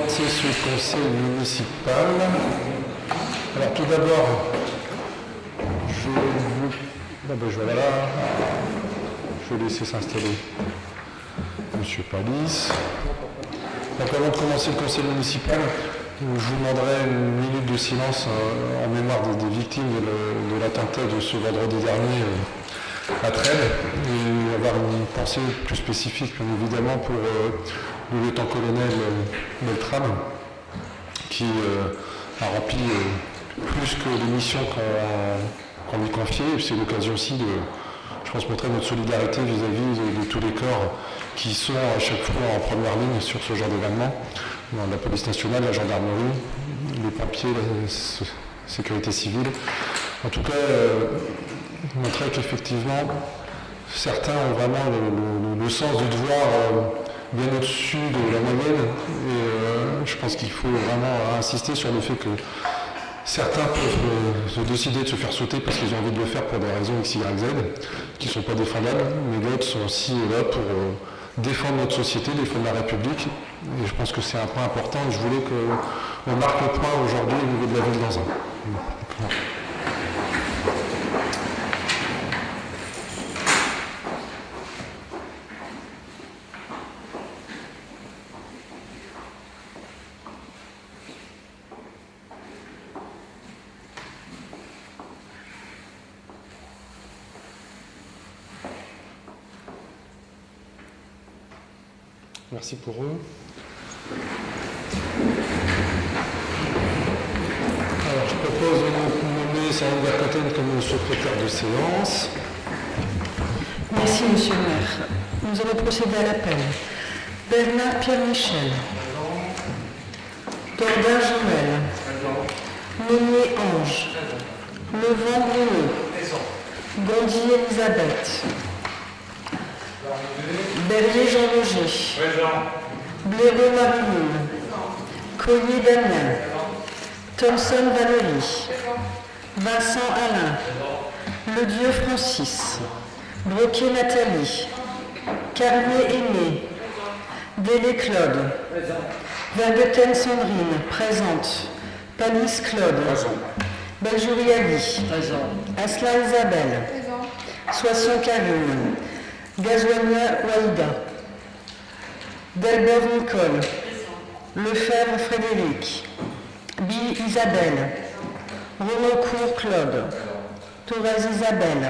C'est ce conseil municipal. Alors tout d'abord, je vais laisser s'installer Monsieur Palis. Donc avant de commencer le conseil municipal, je vous demanderai une minute de silence en mémoire des victimes de l'attentat de ce vendredi dernier à Trèbes, et avoir une pensée plus spécifique, bien évidemment, pour le lieutenant-colonel Beltrame, qui a rempli plus que les missions qu'on lui confiait. C'est l'occasion aussi de, je pense, montrer notre solidarité vis-à-vis de tous les corps qui sont à chaque fois en première ligne sur ce genre d'événement, dans la police nationale, la gendarmerie, les pompiers, la sécurité civile. En tout cas, montrer qu'effectivement, certains ont vraiment le sens du devoir bien au-dessus de la moyenne. Et je pense qu'il faut vraiment insister sur le fait que certains peuvent se décider de se faire sauter parce qu'ils ont envie de le faire pour des raisons X, Y, Z, qui ne sont pas défendables, mais d'autres sont aussi là pour défendre notre société, défendre la République. Et je pense que c'est un point important, et je voulais qu'on marque le point aujourd'hui au niveau de la ville d'Anzin. Merci pour eux. Alors, je propose de nommer Sandrine Bercotten comme secrétaire de séance. Merci, Monsieur le maire. Nous allons procéder à l'appel. Bernard Pierre-Michel. Dordain Joël. Meunier Ange. Levent Bruno. Gondi Elisabeth. Berrier Jean-Roger. Blaireau Marie-Lune. Collier Damien. Thomson Valérie. Vincent Alain. Ledieu Francis. Broquier Nathalie. Carnier Aimé. Délé Claude. Vergueten Sandrine. Présente. Palis Claude. Beljouri Ali. Asla Isabelle. Soisson Karine. Gazoigna Waïda. Delbert Nicole. Lefebvre Frédéric. Bill Isabelle. Renoncourt Claude. Thorez Isabelle.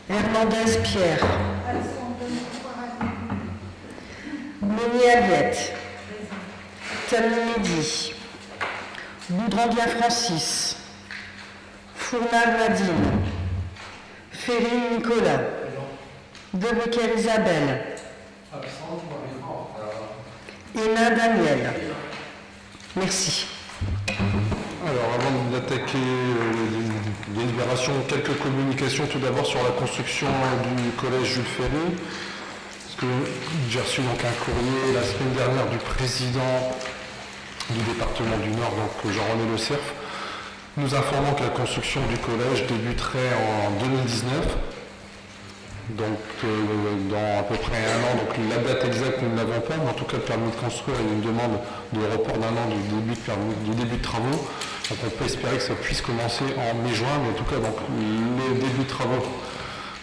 Hernandez Pierre. Meunier Aliette. Tamini. Boudrandien Francis. Fournard Nadine. Ferry Nicolas. Debecker Isabelle. Hénin Daniel. Merci. Alors, avant d'attaquer les délibérations, quelques communications tout d'abord sur la construction du collège Jules Ferry. Parce que j'ai reçu donc un courrier la semaine dernière du président du département du Nord, donc Jean-René Le Cerf, nous informant que la construction du collège débuterait en 2019. Donc dans à peu près un an, donc la date exacte nous ne l'avons pas, mais en tout cas le permis de construire, il y a une demande de report d'un an du début de travaux. Donc on peut espérer que ça puisse commencer en mai-juin, mais en tout cas donc le début de travaux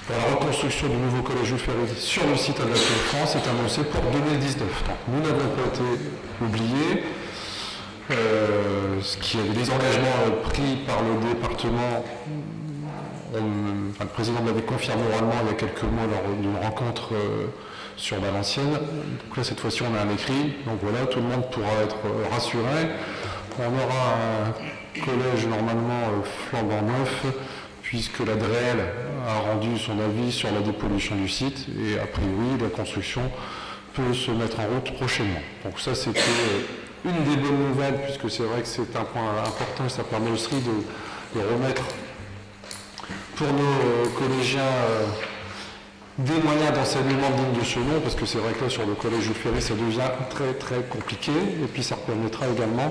pour la reconstruction du nouveau collège Jules Ferry sur le site adapté de France est annoncé pour 2019. Donc nous n'avons pas été oubliés. Ce qui avait des engagements pris par le département. Le président m'avait confirmé oralement il y a quelques mois lors d'une rencontre sur Valenciennes. Donc là, cette fois-ci, on a un écrit. Donc voilà, tout le monde pourra être rassuré. On aura un collège normalement flambant neuf, puisque la DREL a rendu son avis sur la dépollution du site. Et a priori, la construction peut se mettre en route prochainement. Donc ça, c'était une des bonnes nouvelles, puisque c'est vrai que c'est un point important et ça permet aussi de remettre pour nos collégiens des moyens d'enseignement dignes de ce nom, parce que c'est vrai que là, sur le collège Jules Ferry, ça devient très très compliqué, et puis ça permettra également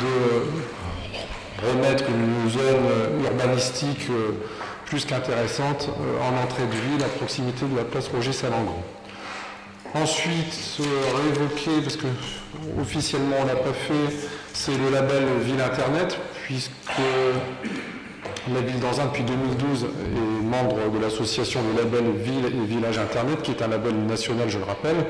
de remettre une zone urbanistique plus qu'intéressante en entrée de ville, à proximité de la place Roger Salengro. Ensuite, réévoquer, parce que officiellement on ne l'a pas fait, c'est le label Ville Internet, puisque la ville d'Anzin depuis 2012 est membre de l'association de label Ville et Village Internet, qui est un label national, je le rappelle,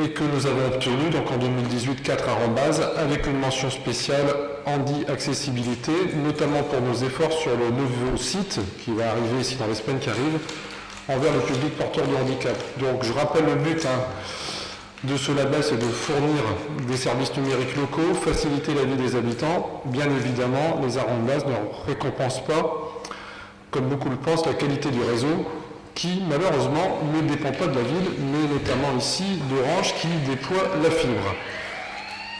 et que nous avons obtenu donc en 2018 4 arrobas avec une mention spéciale Handi Accessibilité, notamment pour nos efforts sur le nouveau site qui va arriver ici dans les semaines qui arrivent, envers le public porteur de handicap. Donc je rappelle le but de ce label, c'est de fournir des services numériques locaux, faciliter la vie des habitants. Bien évidemment, les arrobas ne récompensent pas, comme beaucoup le pensent, la qualité du réseau, qui malheureusement ne dépend pas de la ville, mais notamment ici d'Orange qui déploie la fibre.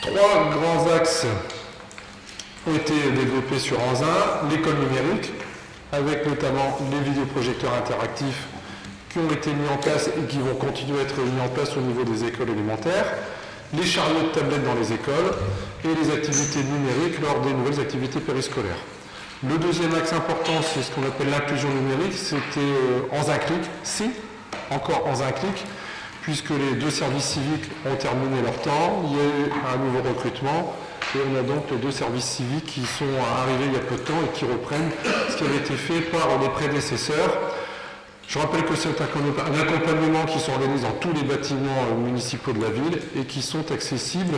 3 grands axes ont été développés sur Anzin, l'école numérique, avec notamment les vidéoprojecteurs interactifs qui ont été mis en place et qui vont continuer à être mis en place au niveau des écoles élémentaires, les chariots de tablettes dans les écoles et les activités numériques lors des nouvelles activités périscolaires. Le deuxième axe important, c'est ce qu'on appelle l'inclusion numérique, c'était Anzin Clic, c'est encore Anzin Clic, puisque les 2 services civiques ont terminé leur temps, il y a eu un nouveau recrutement, et on a donc les 2 services civiques qui sont arrivés il y a peu de temps et qui reprennent ce qui avait été fait par les prédécesseurs. Je rappelle que c'est un accompagnement qui sont organisés dans tous les bâtiments municipaux de la ville et qui sont accessibles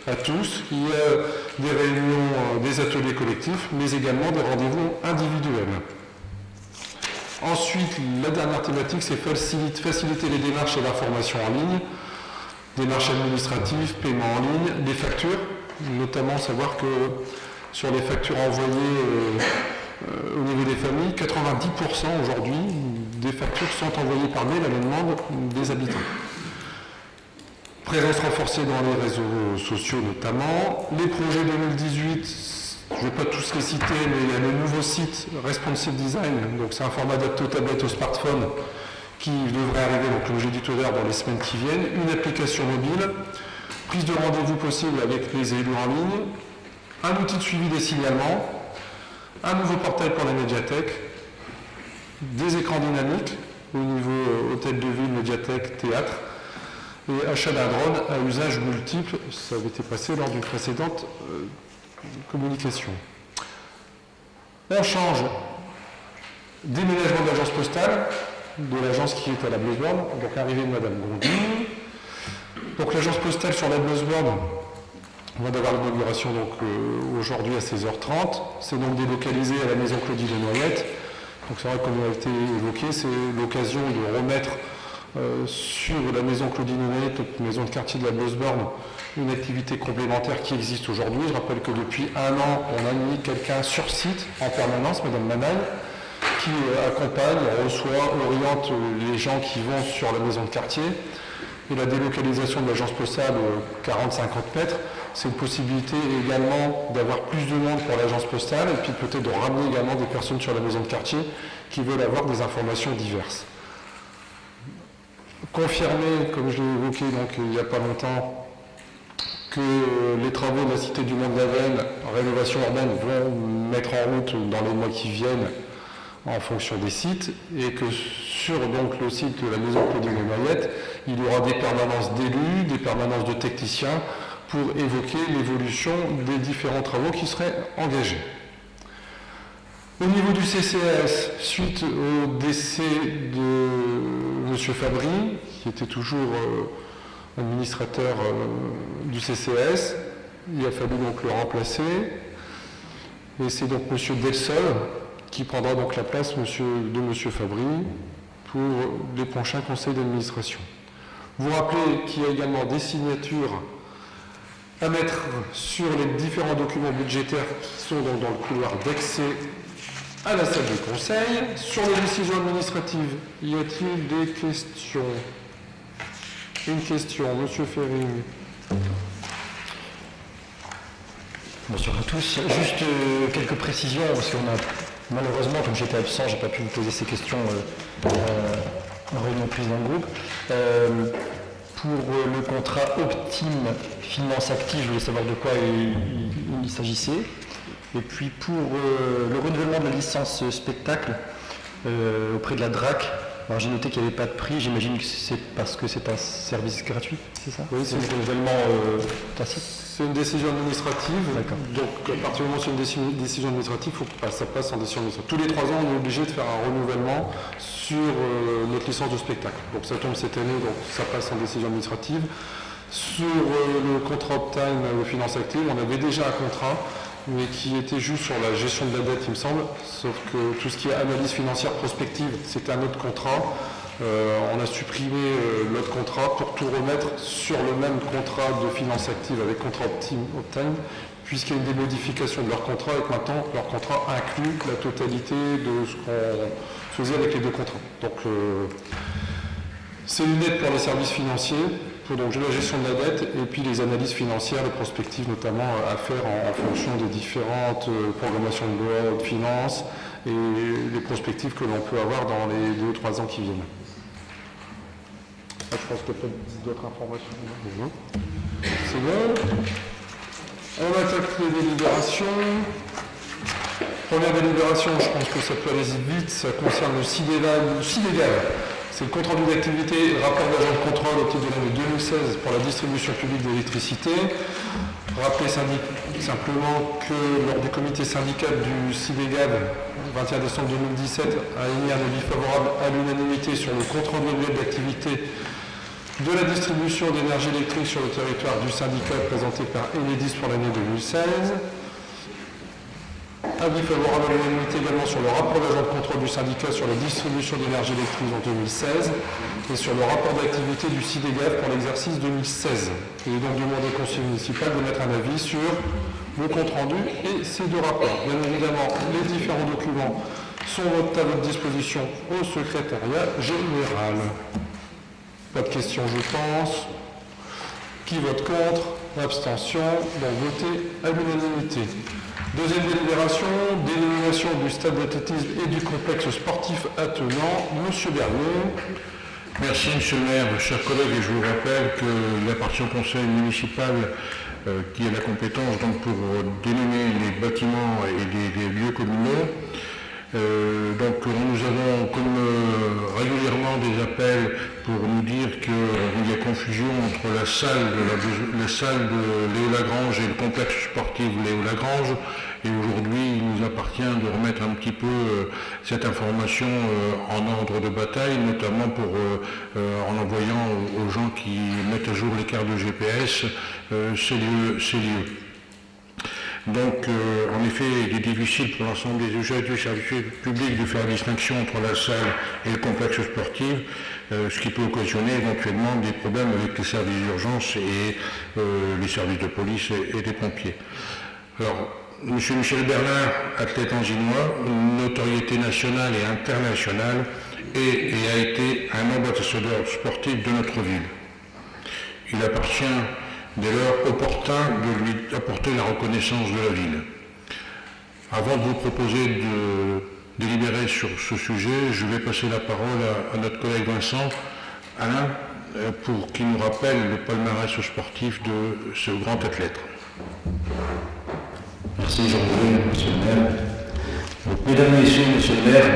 à tous. Il y a des réunions, des ateliers collectifs, mais également des rendez-vous individuels. Ensuite, la dernière thématique, c'est faciliter les démarches et l'information en ligne, démarches administratives, paiements en ligne, des factures, notamment savoir que sur les factures envoyées au niveau des familles, 90% aujourd'hui des factures sont envoyées par mail à la demande des habitants. Présence renforcée dans les réseaux sociaux notamment. Les projets 2018, je ne vais pas tous les citer, mais il y a le nouveau site Responsive Design, donc c'est un format adapté aux tablettes, au smartphone, qui devrait arriver, donc comme j'ai dit tout à l'heure, dans les semaines qui viennent. Une application mobile, prise de rendez-vous possible avec les élus en ligne, un outil de suivi des signalements, un nouveau portail pour la médiathèque, des écrans dynamiques au niveau hôtel de ville, médiathèque, théâtre, et achat d'un drone à usage multiple. Ça avait été passé lors d'une précédente communication. On change déménagement de l'agence postale, de l'agence qui est à la Bleuseborn, donc arrivée de Madame Gondine. Donc l'agence postale sur la Bleuseborn, on va d'avoir l'inauguration aujourd'hui à 16h30. C'est donc délocalisé à la maison Claudie de Noyette. Donc c'est vrai, comme il a été évoqué, c'est l'occasion de remettre sur la maison Claudie de Noyette, notre maison de quartier de la Bleuseborn, une activité complémentaire qui existe aujourd'hui. Je rappelle que depuis 1 an, on a mis quelqu'un sur site en permanence, Madame Manaille, qui accompagne, reçoit, oriente les gens qui vont sur la maison de quartier. Et la délocalisation de l'agence postale 40-50 mètres, c'est une possibilité également d'avoir plus de monde pour l'agence postale et puis peut-être de ramener également des personnes sur la maison de quartier qui veulent avoir des informations diverses. Confirmer, comme je l'ai évoqué donc, il n'y a pas longtemps, que les travaux de la Cité du Monde d'Avesnes, rénovation urbaine, vont mettre en route dans les mois qui viennent en fonction des sites, et que sur donc, le site de la maison Claudie de Noyette, il y aura des permanences d'élus, des permanences de techniciens pour évoquer l'évolution des différents travaux qui seraient engagés. Au niveau du CCAS, suite au décès de M. Fabry, qui était toujours administrateur du CCAS, il a fallu donc le remplacer, et c'est donc M. Delsol qui prendra donc la place de M. Fabry pour les prochains conseils d'administration. Vous rappelez qu'il y a également des signatures à mettre sur les différents documents budgétaires qui sont donc dans le couloir d'accès à la salle de conseil. Sur les décisions administratives, y a-t-il des questions? Une question, M. Ferring. Bonsoir à tous. Juste quelques précisions, parce qu'on a malheureusement, comme j'étais absent, je n'ai pas pu vous poser ces questions en réunion prise dans le groupe. Pour le contrat Optime Finance Active, je voulais savoir de quoi il s'agissait. Et puis pour le renouvellement de la licence spectacle auprès de la DRAC, Alors j'ai noté qu'il n'y avait pas de prix, j'imagine que c'est parce que c'est un service gratuit, c'est ça? Oui, c'est un renouvellement tacite. C'est une décision administrative. D'accord. Donc, à partir du moment où c'est une décision administrative, il faut que ça passe en décision administrative. Tous les 3 ans, on est obligé de faire un renouvellement sur notre licence de spectacle. Donc, ça tombe cette année, donc ça passe en décision administrative. Sur le contrat Optime de finance active, on avait déjà un contrat, mais qui était juste sur la gestion de la dette, il me semble. Sauf que tout ce qui est analyse financière prospective, c'était un autre contrat. On a supprimé l'autre contrat pour tout remettre sur le même contrat de finance active avec contrat Optime, puisqu'il y a eu des modifications de leur contrat et que maintenant leur contrat inclut la totalité de ce qu'on faisait avec les 2 contrats. Donc c'est une aide pour les services financiers, pour donc la gestion de la dette et puis les analyses financières, les prospectives notamment à faire en fonction des différentes programmations de loi de finances et les prospectives que l'on peut avoir dans les 2 ou 3 ans qui viennent. Je pense qu'il y a peut-être d'autres informations. C'est bon. On attaque les délibérations. Première délibération, je pense que ça peut aller vite, ça concerne le CIDEGAL. C'est le compte rendu d'activité et le rapport d'agent de contrôle au titre de l'année 2016 pour la distribution publique d'électricité. Rappeler simplement que lors du comité syndical du CIDEGAL, le 21 décembre 2017, a émis un avis favorable à l'unanimité sur le compte rendu d'activité de la distribution d'énergie électrique sur le territoire du syndicat présenté par Enedis pour l'année 2016. Avis favorable à l'unanimité également sur le rapport d'agent de contrôle du syndicat sur la distribution d'énergie électrique en 2016 et sur le rapport d'activité du CIDEGAF pour l'exercice 2016. Il est donc demandé au conseil municipal de mettre un avis sur le compte rendu et ces 2 rapports. Bien évidemment, les différents documents sont à votre disposition au secrétariat général. Pas de questions, je pense. Qui vote contre? Abstention. Donc voté à l'unanimité. Deuxième délibération, dénomination du stade d'athlétisme et du complexe sportif attenant. Monsieur Bernier. Merci, Monsieur le maire. Chers collègues, et je vous rappelle qu'il appartient au conseil municipal qui a la compétence donc, pour dénommer les bâtiments et les lieux communaux. Donc nous avons comme régulièrement des appels pour nous dire qu'il y a confusion entre la salle de Léo Lagrange et le complexe sportif Léo Lagrange, et aujourd'hui il nous appartient de remettre un petit peu cette information en ordre de bataille, notamment en envoyant aux gens qui mettent à jour les cartes de GPS ces lieux. Donc, en effet, il est difficile pour l'ensemble des usagers du service public de faire distinction entre la salle et le complexe sportif, ce qui peut occasionner éventuellement des problèmes avec les services d'urgence et les services de police et des pompiers. Alors, M. Michel Bernard, athlète anginois, une notoriété nationale et internationale, et a été un ambassadeur sportif de notre ville. Il appartient dès lors opportun de lui apporter la reconnaissance de la ville. Avant de vous proposer de délibérer sur ce sujet, je vais passer la parole à notre collègue Vincent Alain pour qu'il nous rappelle le palmarès sportif de ce grand athlète. Merci Jean-Louis, Monsieur le maire. Donc, mesdames et messieurs, Monsieur le maire,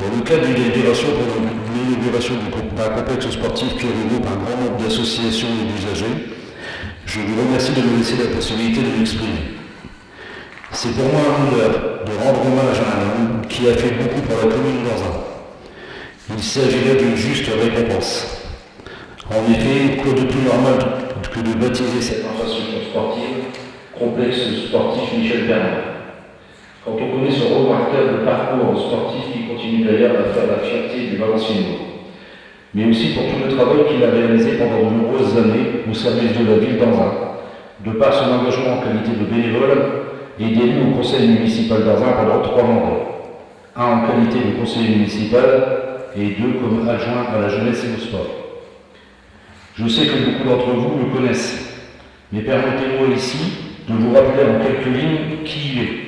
dans le cadre d'une délibération pour l'inauguration d'un complexe sportif qui regroupe un grand nombre d'associations et d'usagers, je vous remercie de me laisser la possibilité de m'exprimer. C'est pour moi un honneur de rendre hommage à un homme qui a fait beaucoup pour la commune d'Anzin. Il s'agirait d'une juste récompense. En effet, quoi de plus normal que de baptiser cette infrastructure sportive complexe sportif Michel Bernard. Quand on connaît son remarquable parcours sportif qui continue d'ailleurs à faire la fierté du Valenciennes, mais aussi pour tout le travail qu'il a réalisé pendant de nombreuses années au service de la ville d'Anzin, de par son engagement en qualité de bénévole et d'élu au conseil municipal d'Anzin pendant 3 mandats, un en qualité de conseiller municipal et 2 comme adjoint à la jeunesse et au sport. Je sais que beaucoup d'entre vous le connaissent, mais permettez-moi ici de vous rappeler en quelques lignes qui il est.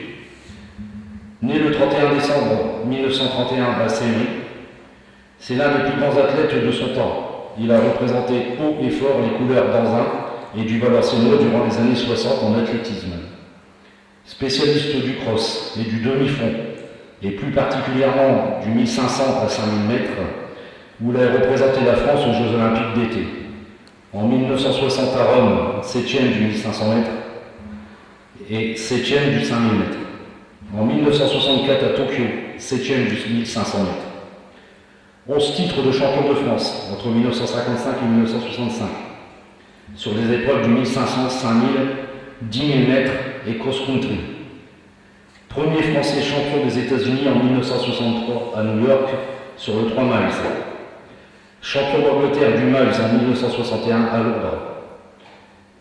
Né le 31 décembre 1931 à Sévry, c'est l'un des plus grands athlètes de son temps. Il a représenté haut et fort les couleurs d'Anzin et du Valenciennois durant les années 60 en athlétisme. Spécialiste du cross et du demi-fond, et plus particulièrement du 1500 à 5000 mètres, où il a représenté la France aux Jeux Olympiques d'été. En 1960 à Rome, 7e du 1500 mètres et 7e du 5000 mètres. En 1964 à Tokyo, 7e du 1500 mètres. 11 titres de champion de France entre 1955 et 1965 sur les épreuves du 1500, 5000, 10 000 mètres et cross-country. Premier Français champion des États-Unis en 1963 à New York sur le 3 miles. Champion d'Angleterre du miles en 1961 à Londres.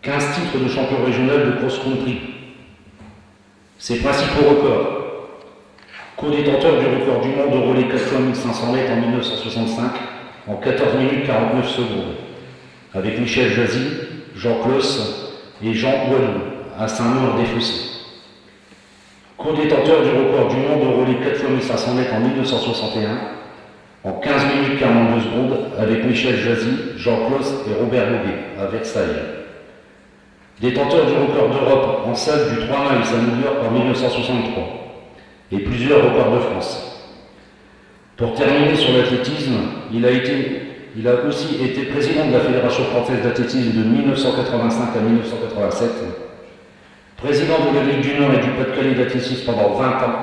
15 titres de champion régional de cross-country. Ses principaux records. Co-détenteur du record du monde au relais 4 x 1500 mètres en 1965 en 14 minutes 49 secondes. Avec Michel Jazzy, Jean Clos et Jean Ouadou à Saint-Maur-des-Fossés. Co-détenteur du record du monde au relais 4 x 1500 mètres en 1961 en 15 minutes 42 secondes avec Michel Jazzy, Jean Clos et Robert Loguet à Versailles. Détenteur du record d'Europe en salle du 3 miles à New York en 1963 et plusieurs records de France. Pour terminer sur l'athlétisme, il a aussi été président de la Fédération française d'athlétisme de 1985 à 1987, président de la Ligue du Nord et du Pas-de-Calais d'athlétisme pendant 20 ans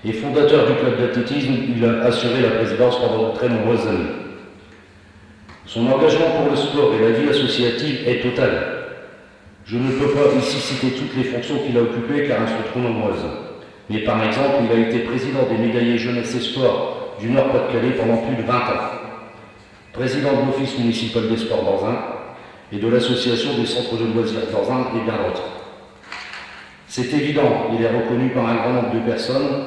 et fondateur du club d'athlétisme, il a assuré la présidence pendant de très nombreuses années. Son engagement pour le sport et la vie associative est total. Je ne peux pas ici citer toutes les fonctions qu'il a occupées car elles sont trop nombreuses. Mais par exemple, il a été président des médaillés jeunesse et sport du Nord-Pas-de-Calais pendant plus de 20 ans. Président de l'Office municipal des sports d'Anzin et de l'association des centres de loisirs d'Anzin et bien d'autres. C'est évident, il est reconnu par un grand nombre de personnes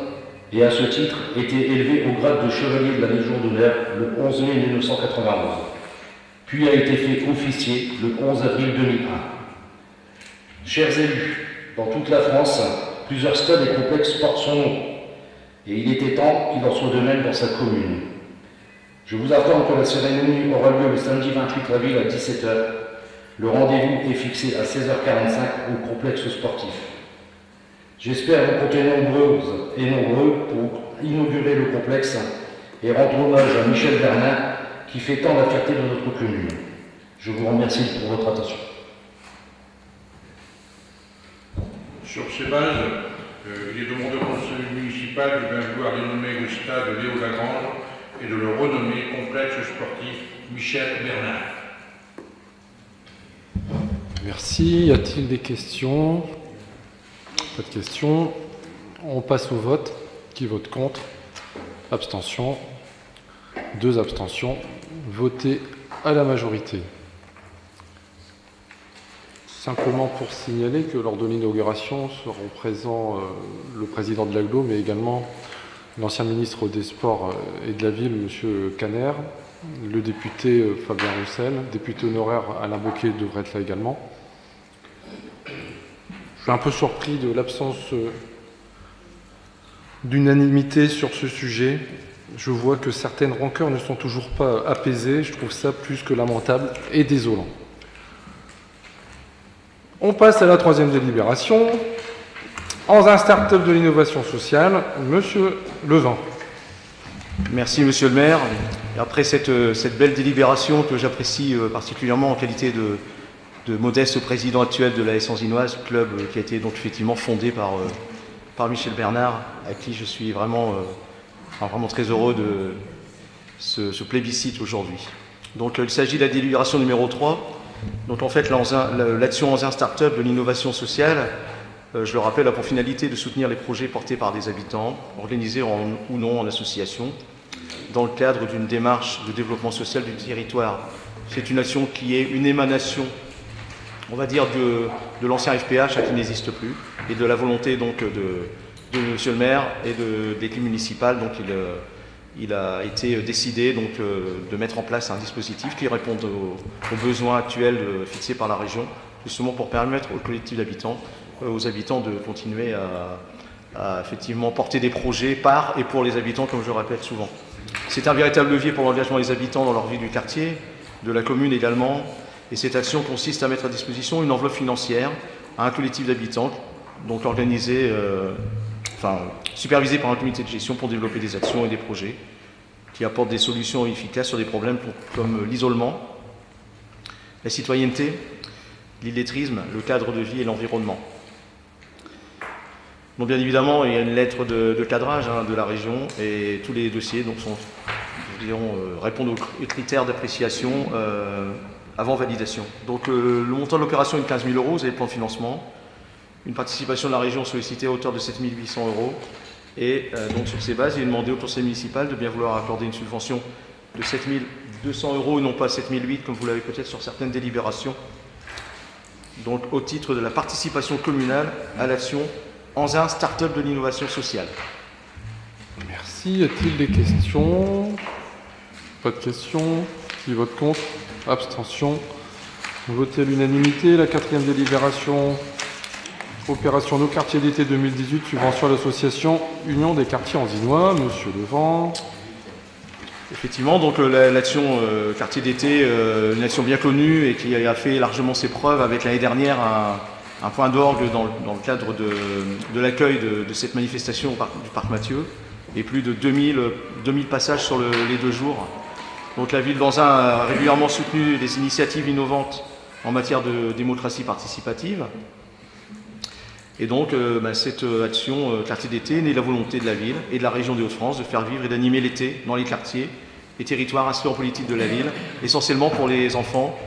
et à ce titre était élevé au grade de chevalier de la Légion d'honneur le 11 mai 1991, puis a été fait officier le 11 avril 2001. Chers élus, dans toute la France, plusieurs stades et complexes portent son nom, et il était temps qu'il en soit de même dans sa commune. Je vous informe que la cérémonie aura lieu le samedi 28 avril à 17h. Le rendez-vous est fixé à 16h45 au complexe sportif. J'espère vous compter nombreuses et nombreux pour inaugurer le complexe et rendre hommage à Michel Bernard qui fait tant la fierté de notre commune. Je vous remercie pour votre attention. Sur ces bases, il est demandé au conseil municipal de bien vouloir dénommer le stade Léo Lagrange et de le renommer complexe sportif Michel Bernard. Merci. Y a-t-il des questions? Pas de questions. On passe au vote. Qui vote contre? Abstention. 2 abstentions. Voté à la majorité. Simplement pour signaler que lors de l'inauguration seront présents le président de l'AGLO, mais également l'ancien ministre des Sports et de la Ville, M. Caner, le député Fabien Roussel, député honoraire Alain Bocquet devrait être là également. Je suis un peu surpris de l'absence d'unanimité sur ce sujet. Je vois que certaines rancœurs ne sont toujours pas apaisées. Je trouve ça plus que lamentable et désolant. On passe à la 3e délibération. Anzin Start-up de l'innovation sociale, Monsieur Levin. Merci Monsieur le maire. Après cette belle délibération que j'apprécie particulièrement en qualité de modeste président actuel de l'AS Anzinoise, club qui a été donc effectivement fondé par Michel Bernard, à qui je suis vraiment très heureux de ce plébiscite aujourd'hui. Donc il s'agit de la délibération numéro 3. Donc en fait l'action Anzin Start-up de l'innovation sociale, je le rappelle, a pour finalité de soutenir les projets portés par des habitants, organisés ou non en association, dans le cadre d'une démarche de développement social du territoire. C'est une action qui est une émanation, on va dire, de l'ancien FPH qui n'existe plus, et de la volonté donc de Monsieur le maire et de l'équipe municipale. Donc il a été décidé donc, de mettre en place un dispositif qui réponde aux besoins actuels fixés par la région, justement pour permettre aux collectifs d'habitants, aux habitants de continuer à effectivement porter des projets par et pour les habitants, comme je le répète souvent. C'est un véritable levier pour l'engagement des habitants dans leur vie du quartier, de la commune également, et cette action consiste à mettre à disposition une enveloppe financière à un collectif d'habitants, donc organisé supervisé par un comité de gestion pour développer des actions et des projets qui apportent des solutions efficaces sur des problèmes comme l'isolement, la citoyenneté, l'illettrisme, le cadre de vie et l'environnement. Donc bien évidemment, il y a une lettre de cadrage de la région et tous les dossiers donc, répondent aux critères d'appréciation avant validation. Donc le montant de l'opération est de 15 000 €, vous avez le plan de financement, une participation de la région sollicitée à hauteur de 7 800 €. Et donc sur ces bases, il est demandé au conseil municipal de bien vouloir accorder une subvention de 7 200 € et non pas 7 800 comme vous l'avez peut-être sur certaines délibérations. Donc au titre de la participation communale à l'action Anzin Start-up de l'innovation sociale. Merci. Y a-t-il des questions? Pas de questions. Qui vote contre? Abstention. Voté à l'unanimité. La 4e délibération. Opération Nos quartiers d'été 2018, subvention à l'association Union des quartiers anzinois. Monsieur Levent. Effectivement, donc l'action quartier d'été, une action bien connue et qui a fait largement ses preuves avec l'année dernière un point d'orgue dans le cadre de l'accueil de cette manifestation du Parc Mathieu et plus de 2000 passages sur les 2 jours. Donc la ville d'Anzin a régulièrement soutenu des initiatives innovantes en matière de démocratie participative. Et donc cette action quartier d'été est née de la volonté de la ville et de la région des Hauts-de-France de faire vivre et d'animer l'été dans les quartiers et territoires inscrits en politique de la ville, essentiellement pour les enfants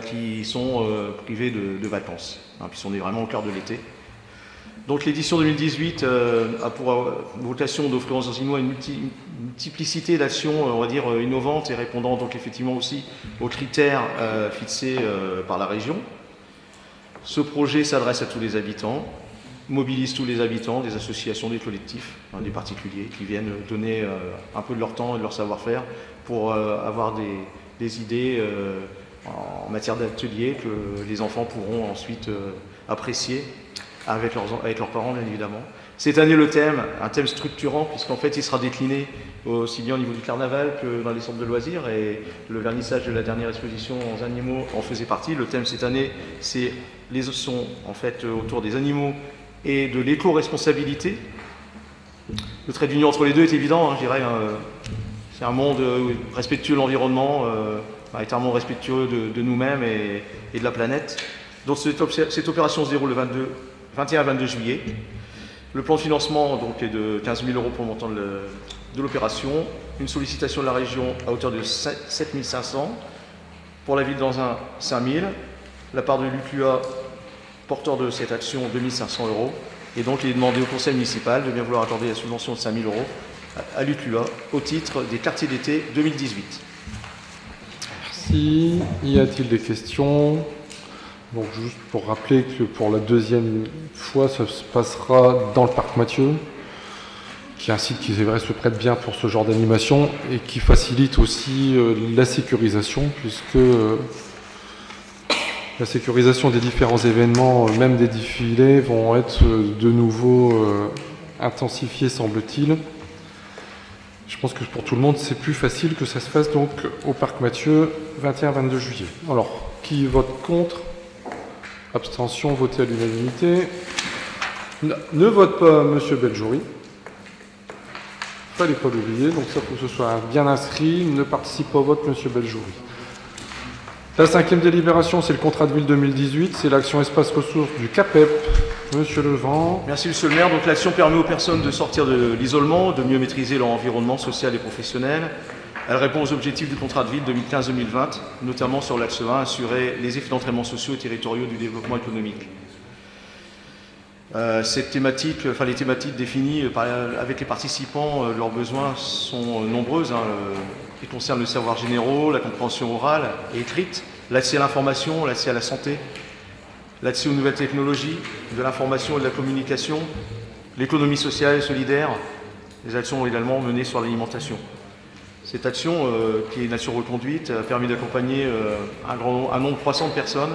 qui sont privés de vacances, puisqu'on est vraiment au cœur de l'été. Donc l'édition 2018 a pour vocation d'offrir aux Anzinois une multiplicité d'actions, on va dire, innovantes et répondant donc effectivement aussi aux critères fixés par la région. Ce projet s'adresse à tous les habitants, mobilise tous les habitants, des associations, des collectifs, des particuliers qui viennent donner un peu de leur temps et de leur savoir-faire pour avoir des idées en matière d'ateliers que les enfants pourront ensuite apprécier avec leurs parents, bien évidemment. Cette année, le thème, un thème structurant, puisqu'en fait, il sera décliné aussi bien au niveau du carnaval que dans les centres de loisirs, et le vernissage de la dernière exposition aux animaux en faisait partie. Le thème cette année, sont en fait autour des animaux et de l'éco-responsabilité. Le trait d'union entre les deux est évident, je dirais. C'est un monde respectueux de l'environnement, est un monde respectueux de nous-mêmes et de la planète. Donc cette opération se déroule le 21 et 22 juillet. Le plan de financement donc, est de 15 000 € pour le montant de l'opération. Une sollicitation de la région à hauteur de 7 500. Pour la ville d'Anzin, 5 000. La part de l'UQA, porteur de cette action, 2 500 €. Et donc il est demandé au conseil municipal de bien vouloir accorder la subvention de 5 000 € à l'UQA au titre des quartiers d'été 2018. Merci. Y a-t-il des questions? Donc juste pour rappeler que pour la 2e fois, ça se passera dans le Parc Mathieu, qui est un site qui, c'est vrai, se prête bien pour ce genre d'animation et qui facilite aussi la sécurisation, puisque la sécurisation des différents événements, même des défilés, vont être de nouveau intensifiés, semble-t-il. Je pense que pour tout le monde, c'est plus facile que ça se fasse donc au Parc Mathieu, 21-22 juillet. Alors, qui vote contre? Abstention, voté à l'unanimité. Ne vote pas Monsieur Beljouri. Fallait pas l'oublier, donc ça, faut que ce soit bien inscrit. Ne participe pas au vote Monsieur Beljouri. La 5e délibération, c'est le contrat de ville 2018, c'est l'action espace ressources du CAPEP. Monsieur Levent. Merci Monsieur le maire. Donc l'action permet aux personnes de sortir de l'isolement, de mieux maîtriser leur environnement social et professionnel. Elle répond aux objectifs du contrat de ville 2015-2020, notamment sur l'axe 1, assurer les effets d'entraînement sociaux et territoriaux du développement économique. Cette thématique, les thématiques définies avec les participants, leurs besoins sont nombreuses. Ils concernent le savoir généraux, la compréhension orale et écrite, l'accès à l'information, l'accès à la santé, l'accès aux nouvelles technologies, de l'information et de la communication, l'économie sociale et solidaire. Les actions également menées sur l'alimentation. Cette action, qui est une action reconduite, a permis d'accompagner un nombre croissant de personnes.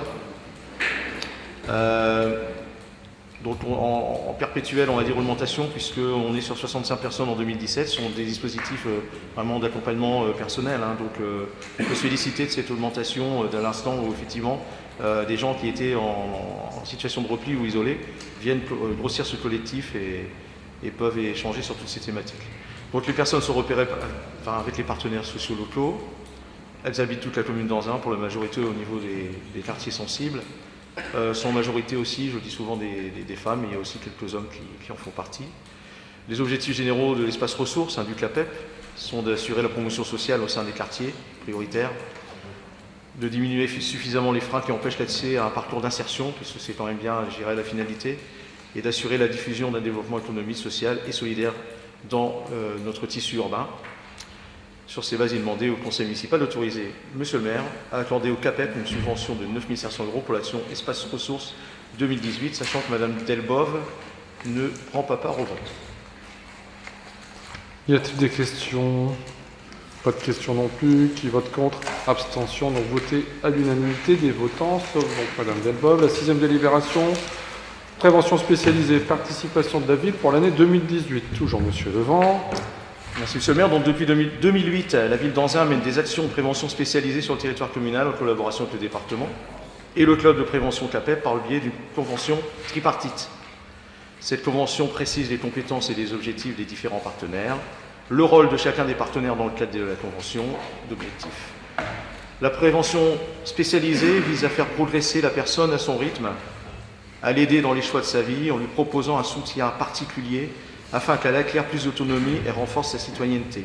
Donc en perpétuelle, on va dire, augmentation, puisqu'on est sur 65 personnes en 2017. Ce sont des dispositifs vraiment d'accompagnement personnel. Donc on peut se féliciter de cette augmentation dès l'instant où effectivement des gens qui étaient en situation de repli ou isolés viennent grossir ce collectif et peuvent échanger sur toutes ces thématiques. Donc les personnes sont repérées avec les partenaires sociaux locaux. Elles habitent toute la commune d'Anzin, pour la majorité au niveau des quartiers sensibles. Sont en majorité aussi, je le dis souvent, des femmes, mais il y a aussi quelques hommes qui en font partie. Les objectifs généraux de l'espace ressources du CLAPEP sont d'assurer la promotion sociale au sein des quartiers prioritaires, de diminuer suffisamment les freins qui empêchent l'accès à un parcours d'insertion, puisque c'est quand même bien, je dirais, la finalité, et d'assurer la diffusion d'un développement économique, social et solidaire dans notre tissu urbain. Sur ces bases, il est demandé au conseil municipal d'autoriser Monsieur le maire à accorder au CAPEP une subvention de 9 500 € pour l'action Espace Ressources 2018, sachant que Madame Delbove ne prend pas part au vote. Y a-t-il des questions? Pas de questions non plus. Qui vote contre? Abstention. Donc voté à l'unanimité des votants, sauf donc Madame Delbove. La 6e délibération. Prévention spécialisée, participation de la ville pour l'année 2018. Toujours Monsieur Levent. Merci Monsieur le maire. Donc, depuis 2008, la ville d'Anzin mène des actions de prévention spécialisées sur le territoire communal en collaboration avec le département et le club de prévention CAPEP par le biais d'une convention tripartite. Cette convention précise les compétences et les objectifs des différents partenaires, le rôle de chacun des partenaires dans le cadre de la convention d'objectifs. La prévention spécialisée vise à faire progresser la personne à son rythme, à l'aider dans les choix de sa vie en lui proposant un soutien particulier afin qu'elle acquiert plus d'autonomie et renforce sa citoyenneté.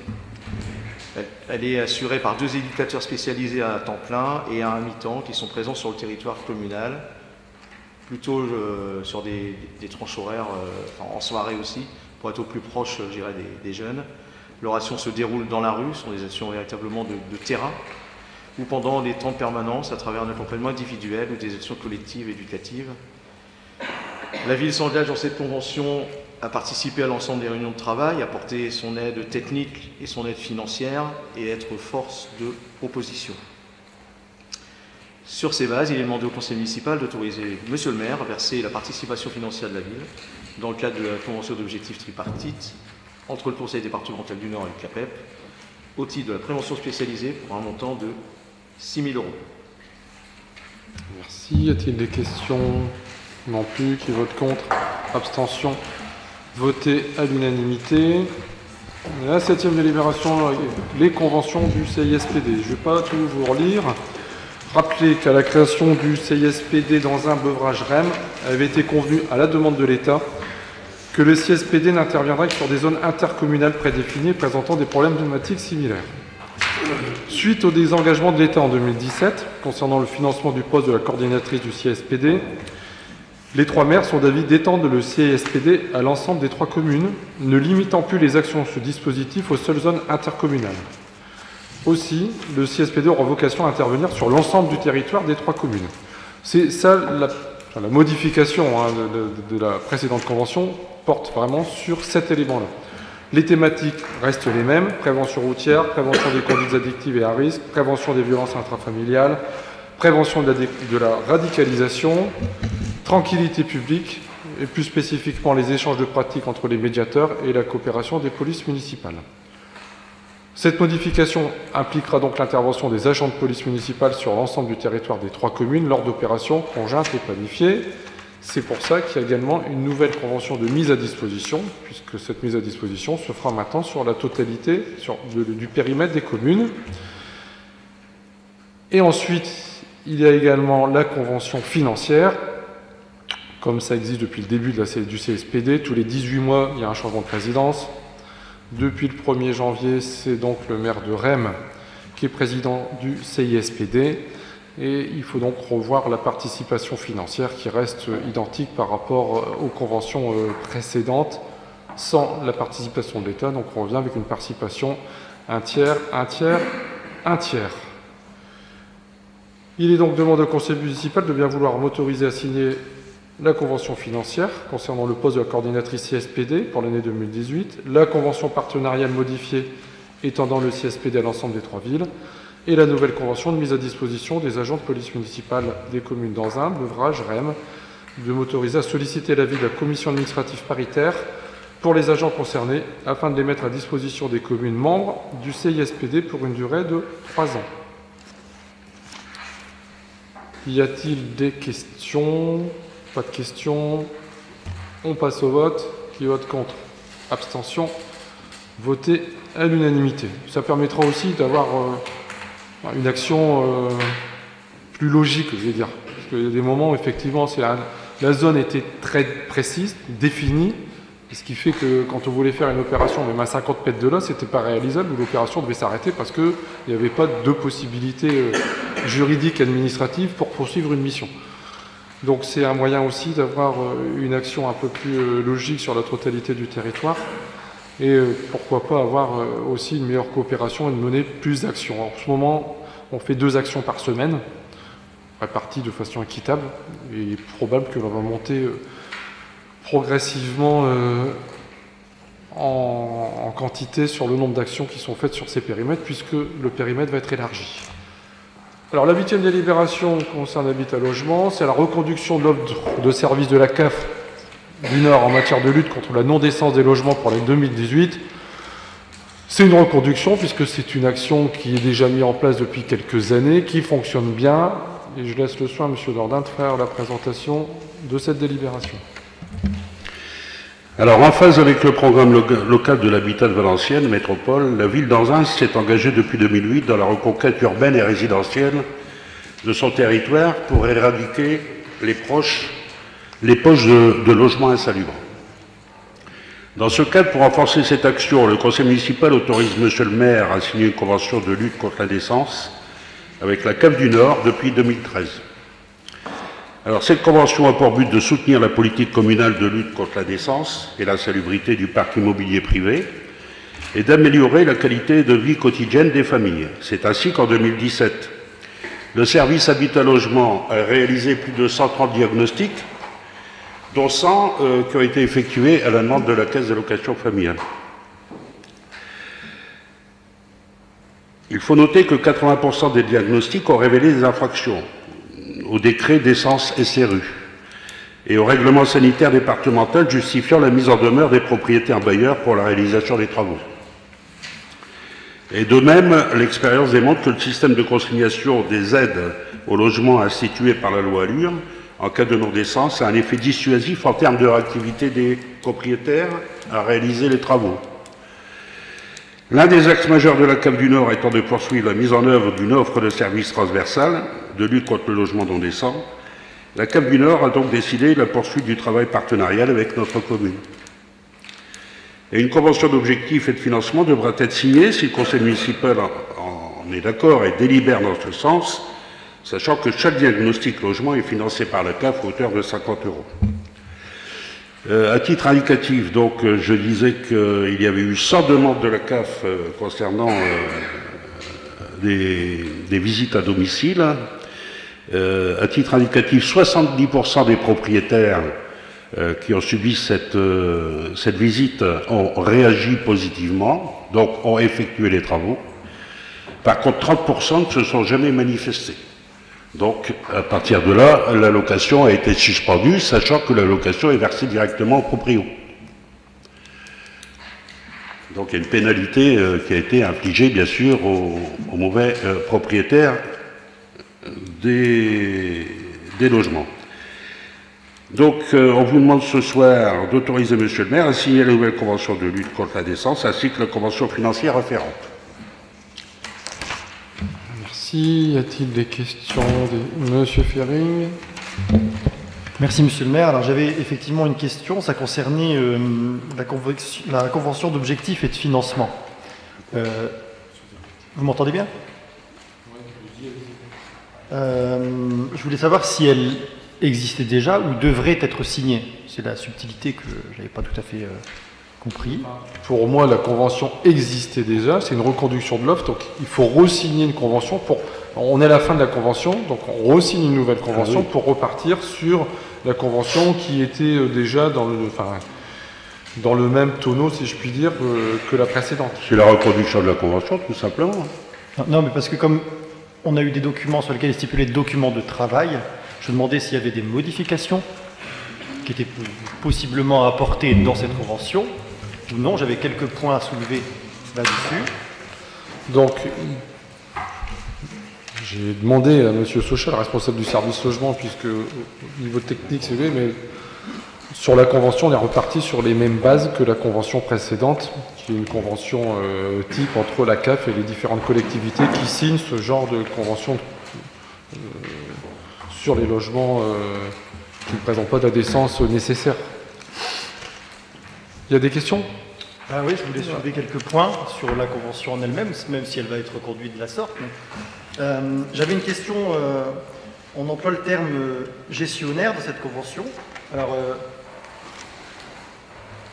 Elle est assurée par 2 éducateurs spécialisés à temps plein et à un mi-temps qui sont présents sur le territoire communal, plutôt sur des tranches horaires, en soirée aussi, pour être au plus proche, je dirais, des jeunes. Leur action se déroule dans la rue, ce sont des actions véritablement de terrain, ou pendant les temps de permanence à travers un accompagnement individuel ou des actions collectives éducatives. La ville s'engage dans cette convention à participer à l'ensemble des réunions de travail, apporter son aide technique et son aide financière et être force de proposition. Sur ces bases, il est demandé au conseil municipal d'autoriser Monsieur le maire à verser la participation financière de la ville dans le cadre de la convention d'objectifs tripartite entre le conseil départemental du Nord et le CAPEP au titre de la prévention spécialisée pour un montant de 6 000 €. Merci. Y a-t-il des questions? Non plus. Qui vote contre? Abstention. Voté à l'unanimité. La 7e délibération, les conventions du CISPD. Je ne vais pas tout vous relire. Rappelez qu'à la création du CISPD dans un Beuvrages-Rem avait été convenu à la demande de l'État que le CISPD n'interviendrait que sur des zones intercommunales prédéfinies présentant des problèmes pneumatiques similaires. Suite au désengagement de l'État en 2017 concernant le financement du poste de la coordinatrice du CISPD, les 3 maires sont d'avis d'étendre le CISPD à l'ensemble des 3 communes, ne limitant plus les actions de ce dispositif aux seules zones intercommunales. Aussi, le CISPD aura vocation à intervenir sur l'ensemble du territoire des 3 communes. C'est ça la modification de la précédente convention porte vraiment sur cet élément-là. Les thématiques restent les mêmes: prévention routière, prévention des conduites addictives et à risque, prévention des violences intrafamiliales, prévention de la radicalisation, tranquillité publique et plus spécifiquement les échanges de pratiques entre les médiateurs et la coopération des polices municipales. Cette modification impliquera donc l'intervention des agents de police municipale sur l'ensemble du territoire des 3 communes lors d'opérations conjointes et planifiées. C'est pour ça qu'il y a également une nouvelle convention de mise à disposition, puisque cette mise à disposition se fera maintenant sur la totalité du périmètre des communes. Et ensuite, il y a également la convention financière. Comme ça existe depuis le début du CSPD, tous les 18 mois, il y a un changement de présidence. Depuis le 1er janvier, c'est donc le maire de Rem qui est président du CISPD. Et il faut donc revoir la participation financière qui reste identique par rapport aux conventions précédentes, sans la participation de l'État. Donc on revient avec une participation un tiers, un tiers, un tiers. Il est donc demandé au conseil municipal de bien vouloir m'autoriser à signer la convention financière concernant le poste de la coordinatrice CSPD pour l'année 2018, la convention partenariale modifiée étendant le CSPD à l'ensemble des 3 villes, et la nouvelle convention de mise à disposition des agents de police municipale des communes d'Anzin, Beuvrages, Rem, de m'autoriser à solliciter l'avis de la commission administrative paritaire pour les agents concernés afin de les mettre à disposition des communes membres du CISPD pour une durée de 3 ans. Y a-t-il des questions? Pas de questions. On passe au vote. Qui vote contre? abstention, voté à l'unanimité. Ça permettra aussi d'avoir une action plus logique, je vais dire. Parce qu'il y a des moments où, effectivement, la zone était très précise, définie, ce qui fait que quand on voulait faire une opération, même à 50 mètres de là, c'était pas réalisable, ou l'opération devait s'arrêter parce qu'il n'y avait pas de possibilités juridiques, administratives pour poursuivre une mission. Donc c'est un moyen aussi d'avoir une action un peu plus logique sur la totalité du territoire, et pourquoi pas avoir aussi une meilleure coopération et de mener plus d'actions. En ce moment, on fait 2 actions par semaine, réparties de façon équitable, et il est probable que l'on va monter progressivement en quantité sur le nombre d'actions qui sont faites sur ces périmètres, puisque le périmètre va être élargi. Alors la 8e délibération concerne l'habitat logement, c'est la reconduction de l'offre de service de la CAF du Nord en matière de lutte contre la non-décence des logements pour l'année 2018. C'est une reconduction puisque c'est une action qui est déjà mise en place depuis quelques années, qui fonctionne bien, et je laisse le soin à M. Dordain de faire la présentation de cette délibération. Alors, en phase avec le programme local de l'habitat de Valenciennes Métropole, la ville d'Anzin s'est engagée depuis 2008 dans la reconquête urbaine et résidentielle de son territoire pour éradiquer les poches de logements insalubres. Dans ce cadre, pour renforcer cette action, le conseil municipal autorise monsieur le maire à signer une convention de lutte contre la décence avec la CAF du Nord depuis 2013. Alors, cette convention a pour but de soutenir la politique communale de lutte contre la décence et l'insalubrité du parc immobilier privé et d'améliorer la qualité de vie quotidienne des familles. C'est ainsi qu'en 2017, le service Habitat Logement a réalisé plus de 130 diagnostics, dont 100 qui ont été effectués à la demande de la Caisse d'allocation familiale. Il faut noter que 80% des diagnostics ont révélé des infractions au décret d'essence SRU et au règlement sanitaire départemental justifiant la mise en demeure des propriétaires bailleurs pour la réalisation des travaux. Et de même, l'expérience démontre que le système de consignation des aides au logement institué par la loi ALUR en cas de non-décence a un effet dissuasif en termes de réactivité des propriétaires à réaliser les travaux. L'un des axes majeurs de la CAF du Nord étant de poursuivre la mise en œuvre d'une offre de services transversale de lutte contre le logement non décent, la CAF du Nord a donc décidé la poursuite du travail partenarial avec notre commune. Et une convention d'objectifs et de financement devra être signée si le conseil municipal en est d'accord et délibère dans ce sens, sachant que chaque diagnostic logement est financé par la CAF à hauteur de 50 €. À titre indicatif, donc, je disais qu'il y avait eu 100 demandes de la CAF concernant des visites à domicile. À titre indicatif, 70% des propriétaires qui ont subi cette visite ont réagi positivement, donc ont effectué les travaux. Par contre, 30% ne se sont jamais manifestés. Donc, à partir de là, la location a été suspendue, sachant que la location est versée directement au proprio. Donc, il y a une pénalité qui a été infligée, bien sûr, aux mauvais propriétaires des logements. Donc, on vous demande ce soir d'autoriser monsieur le maire à signer la nouvelle convention de lutte contre la décence, ainsi que la convention financière afférente. Merci. Y a-t-il des questions de monsieur Ferring? Merci Monsieur le maire. Alors j'avais effectivement une question, ça concernait la convention d'objectifs et de financement. Vous m'entendez bien? Je voulais savoir si elle existait déjà ou devrait être signée. C'est la subtilité que je n'avais pas tout à fait compris. Pour moi, la convention existait déjà, c'est une reconduction de l'offre, donc il faut re-signer une convention pour... On est à la fin de la convention, donc on re-signe une nouvelle convention pour repartir sur la convention qui était déjà dans le même tonneau, si je puis dire, que la précédente. C'est la reconduction de la convention, tout simplement. Non, mais parce que comme on a eu des documents sur lesquels est stipulé des documents de travail, je demandais s'il y avait des modifications qui étaient possiblement apportées dans cette convention, ou non, j'avais quelques points à soulever là-dessus. Donc, j'ai demandé à M. Sochal, responsable du service logement, puisque au niveau technique, c'est vrai, mais Sur la convention, on est reparti sur les mêmes bases que la convention précédente, qui est une convention type entre la CAF et les différentes collectivités qui signent ce genre de convention sur les logements qui ne présentent pas de la décence nécessaire. Il y a des questions ? Ah oui, je voulais soulever quelques points sur la convention en elle-même, même si elle va être conduite de la sorte. J'avais une question, on emploie le terme gestionnaire dans cette convention. Alors,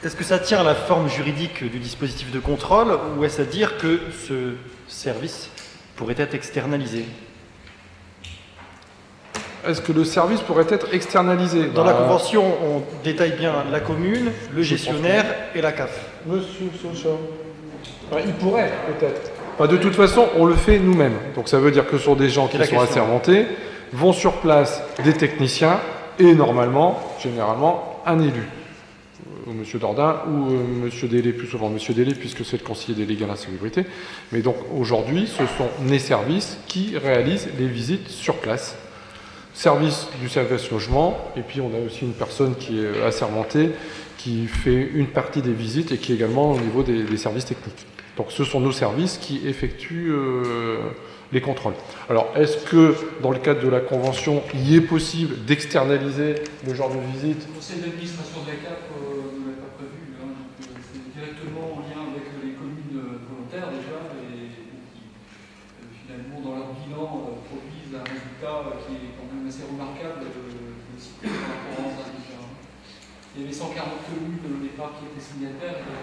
est-ce que ça tient à la forme juridique du dispositif de contrôle ou est-ce à dire que ce service pourrait être externalisé ? Est-ce que le service pourrait être externalisé ? Dans la convention, on détaille bien la commune, le gestionnaire et la CAF. Monsieur Socha. Il pourrait, peut-être. Enfin, de toute façon, on le fait nous-mêmes. Donc ça veut dire que sur des gens qui sont assermentés, vont sur place des techniciens et normalement, généralement, un élu. Monsieur Dordain ou Monsieur Délé, plus souvent Monsieur Délé, puisque c'est le conseiller délégué à la salubrité. Mais donc aujourd'hui, ce sont les services qui réalisent les visites sur place. Service du service logement, et puis on a aussi une personne qui est assermentée, qui fait une partie des visites et qui est également au niveau des services techniques. Donc ce sont nos services qui effectuent les contrôles. Alors est-ce que dans le cadre de la convention, il est possible d'externaliser le genre de visite ? Le conseil d'administration de la CAF ne l'a pas prévu, hein, donc c'est directement en lien avec les communes volontaires déjà, et qui finalement dans leur bilan produisent un résultat qui est quand même assez remarquable de citer par rapport à ça déjà. Il y avait 140 communes au départ qui étaient signataires, il y a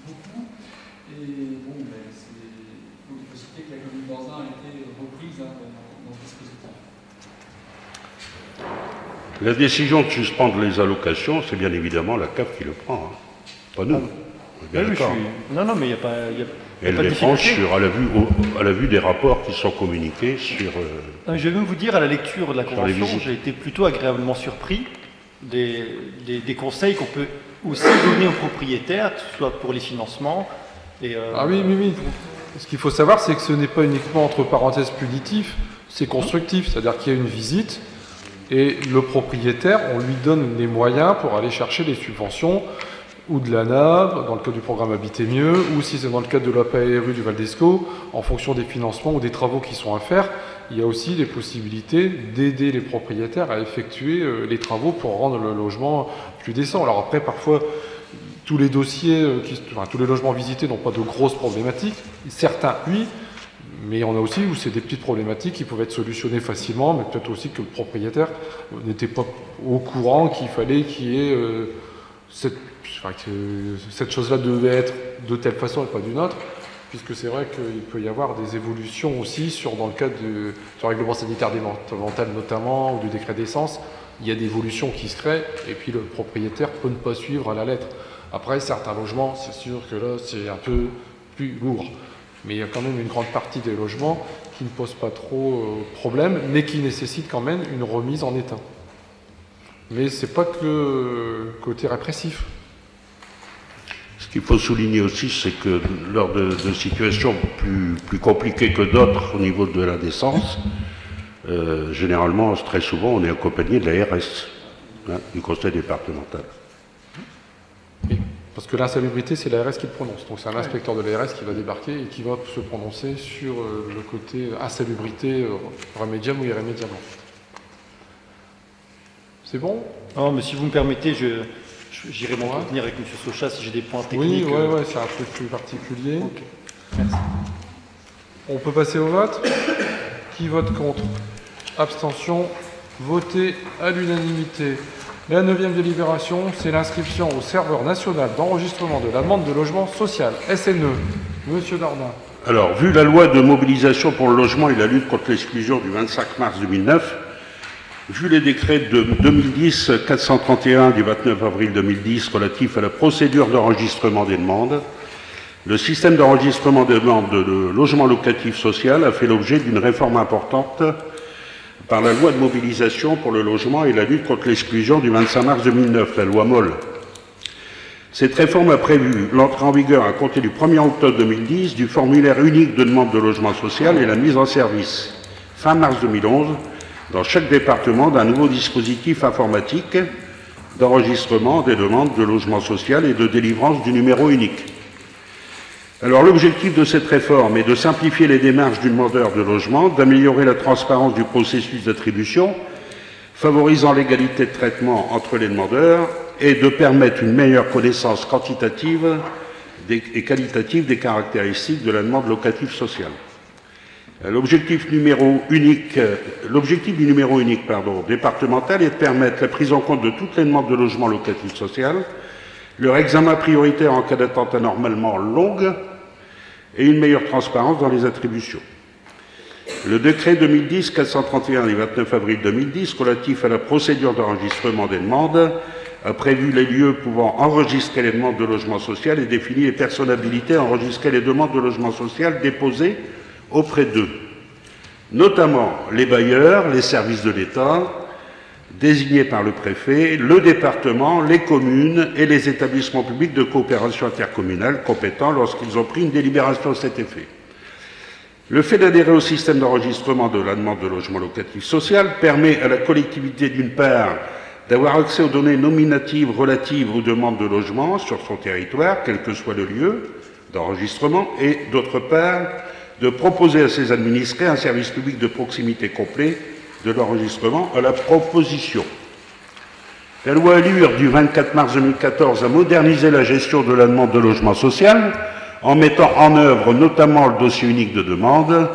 beaucoup. Et bon, ben, il faut citer que la commune d'Anzin a été reprise dans ce dispositif. La décision de suspendre les allocations, c'est bien évidemment la CAF qui le prend, hein. Pas nous. Bien d'accord. Non, mais il n'y a pas. Elle les prend à la vue des rapports qui sont communiqués sur. Non, je vais même vous dire, à la lecture de la convention, j'ai été plutôt agréablement surpris des conseils qu'on peut aussi donner aux propriétaires, que ce soit pour les financements. Ah oui. Ce qu'il faut savoir, c'est que ce n'est pas uniquement entre parenthèses punitif, c'est constructif. C'est-à-dire qu'il y a une visite et le propriétaire, on lui donne les moyens pour aller chercher les subventions ou de l'ANAV, dans le cadre du programme Habiter mieux, ou si c'est dans le cadre de l'APRU du Val d'Escaut, en fonction des financements ou des travaux qui sont à faire, il y a aussi des possibilités d'aider les propriétaires à effectuer les travaux pour rendre le logement plus décent. Alors après, parfois, tous les dossiers, tous les logements visités n'ont pas de grosses problématiques. Certains, oui, mais on a aussi où c'est des petites problématiques qui peuvent être solutionnées facilement, mais peut-être aussi que le propriétaire n'était pas au courant qu'il fallait qu'il y ait que cette chose-là devait être de telle façon et pas d'une autre, puisque c'est vrai qu'il peut y avoir des évolutions aussi dans le cadre du règlement sanitaire départemental notamment, ou du décret d'essence, il y a des évolutions qui se créent, et puis le propriétaire peut ne pas suivre à la lettre. Après, certains logements, c'est sûr que là, c'est un peu plus lourd. Mais il y a quand même une grande partie des logements qui ne posent pas trop problème, mais qui nécessitent quand même une remise en état. Mais c'est pas que le côté répressif. Ce qu'il faut souligner aussi, c'est que lors de situations plus compliquées que d'autres au niveau de la décence, généralement, très souvent, on est accompagné de la RS, du conseil départemental. Oui, parce que l'insalubrité, c'est l'ARS qui le prononce. Donc c'est un inspecteur de l'ARS qui va débarquer et qui va se prononcer sur le côté insalubrité remédiable ou irrémédiable. C'est bon ? Non, mais si vous me permettez, j'irai m'entretenir avec M. Socha si j'ai des points techniques. Oui, c'est un truc plus particulier. Ok, merci. On peut passer au vote. Qui vote contre ? Abstention. Voté à l'unanimité. La 9e délibération, c'est l'inscription au serveur national d'enregistrement de la demande de logement social, SNE. Monsieur Dordain. Alors, vu la loi de mobilisation pour le logement et la lutte contre l'exclusion du 25 mars 2009, vu les décrets de 2010-431 du 29 avril 2010 relatifs à la procédure d'enregistrement des demandes, le système d'enregistrement des demandes de logement locatif social a fait l'objet d'une réforme importante par la loi de mobilisation pour le logement et la lutte contre l'exclusion du 25 mars 2009, la loi MOL. Cette réforme a prévu l'entrée en vigueur à compter du 1er octobre 2010 du formulaire unique de demande de logement social et la mise en service, fin mars 2011, dans chaque département d'un nouveau dispositif informatique d'enregistrement des demandes de logement social et de délivrance du numéro unique. Alors l'objectif de cette réforme est de simplifier les démarches du demandeur de logement, d'améliorer la transparence du processus d'attribution, favorisant l'égalité de traitement entre les demandeurs et de permettre une meilleure connaissance quantitative et qualitative des caractéristiques de la demande locative sociale. L'objectif du numéro unique départemental est de permettre la prise en compte de toutes les demandes de logement locatif social, leur examen prioritaire en cas d'attente anormalement longue et une meilleure transparence dans les attributions. Le décret 2010-431 du 29 avril 2010 relatif à la procédure d'enregistrement des demandes a prévu les lieux pouvant enregistrer les demandes de logement social et défini les personnes habilitées à enregistrer les demandes de logement social déposées auprès d'eux, notamment les bailleurs, les services de l'État, désignés par le préfet, le département, les communes et les établissements publics de coopération intercommunale compétents lorsqu'ils ont pris une délibération à cet effet. Le fait d'adhérer au système d'enregistrement de la demande de logement locatif social permet à la collectivité, d'une part, d'avoir accès aux données nominatives relatives aux demandes de logement sur son territoire, quel que soit le lieu d'enregistrement, et d'autre part, de proposer à ses administrés un service public de proximité complet de l'enregistrement à la proposition. La loi Allure du 24 mars 2014 a modernisé la gestion de la demande de logement social en mettant en œuvre notamment le dossier unique de demande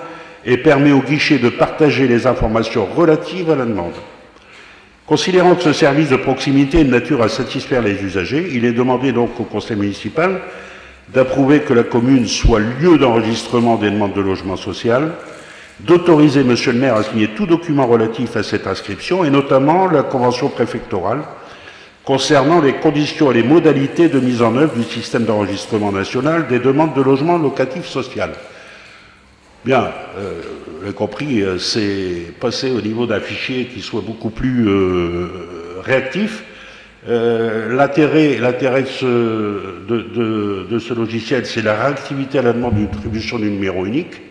et permet au guichet de partager les informations relatives à la demande. Considérant que ce service de proximité est de nature à satisfaire les usagers, il est demandé donc au conseil municipal d'approuver que la commune soit lieu d'enregistrement des demandes de logement social, d'autoriser monsieur le maire à signer tout document relatif à cette inscription et notamment la convention préfectorale concernant les conditions et les modalités de mise en œuvre du système d'enregistrement national des demandes de logement locatif social. Bien, vous avez compris, c'est passer au niveau d'un fichier qui soit beaucoup plus réactif. L'intérêt de ce logiciel, c'est la réactivité à la demande d'une attribution du numéro unique.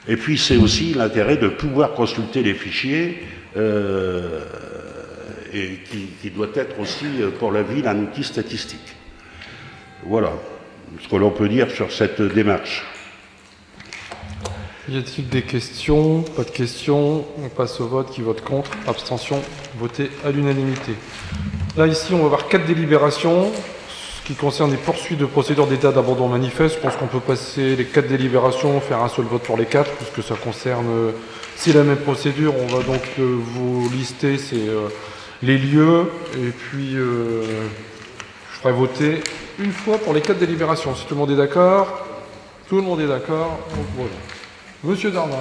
Et puis, c'est aussi l'intérêt de pouvoir consulter les fichiers et qui doit être aussi, pour la ville, un outil statistique. Voilà ce que l'on peut dire sur cette démarche. Y a-t-il des questions? Pas de questions. On passe au vote. Qui vote contre? Abstention. Voté à l'unanimité. Là, ici, on va voir 4 délibérations. Ce qui concerne les poursuites de procédure d'état d'abandon manifeste, je pense qu'on peut passer les 4 délibérations, faire un seul vote pour les 4, puisque ça concerne... c'est la même procédure. On va donc vous lister les lieux. Et puis, je ferai voter une fois pour les 4 délibérations. Si tout le monde est d'accord? Tout le monde est d'accord. Donc voilà. Monsieur Darmin.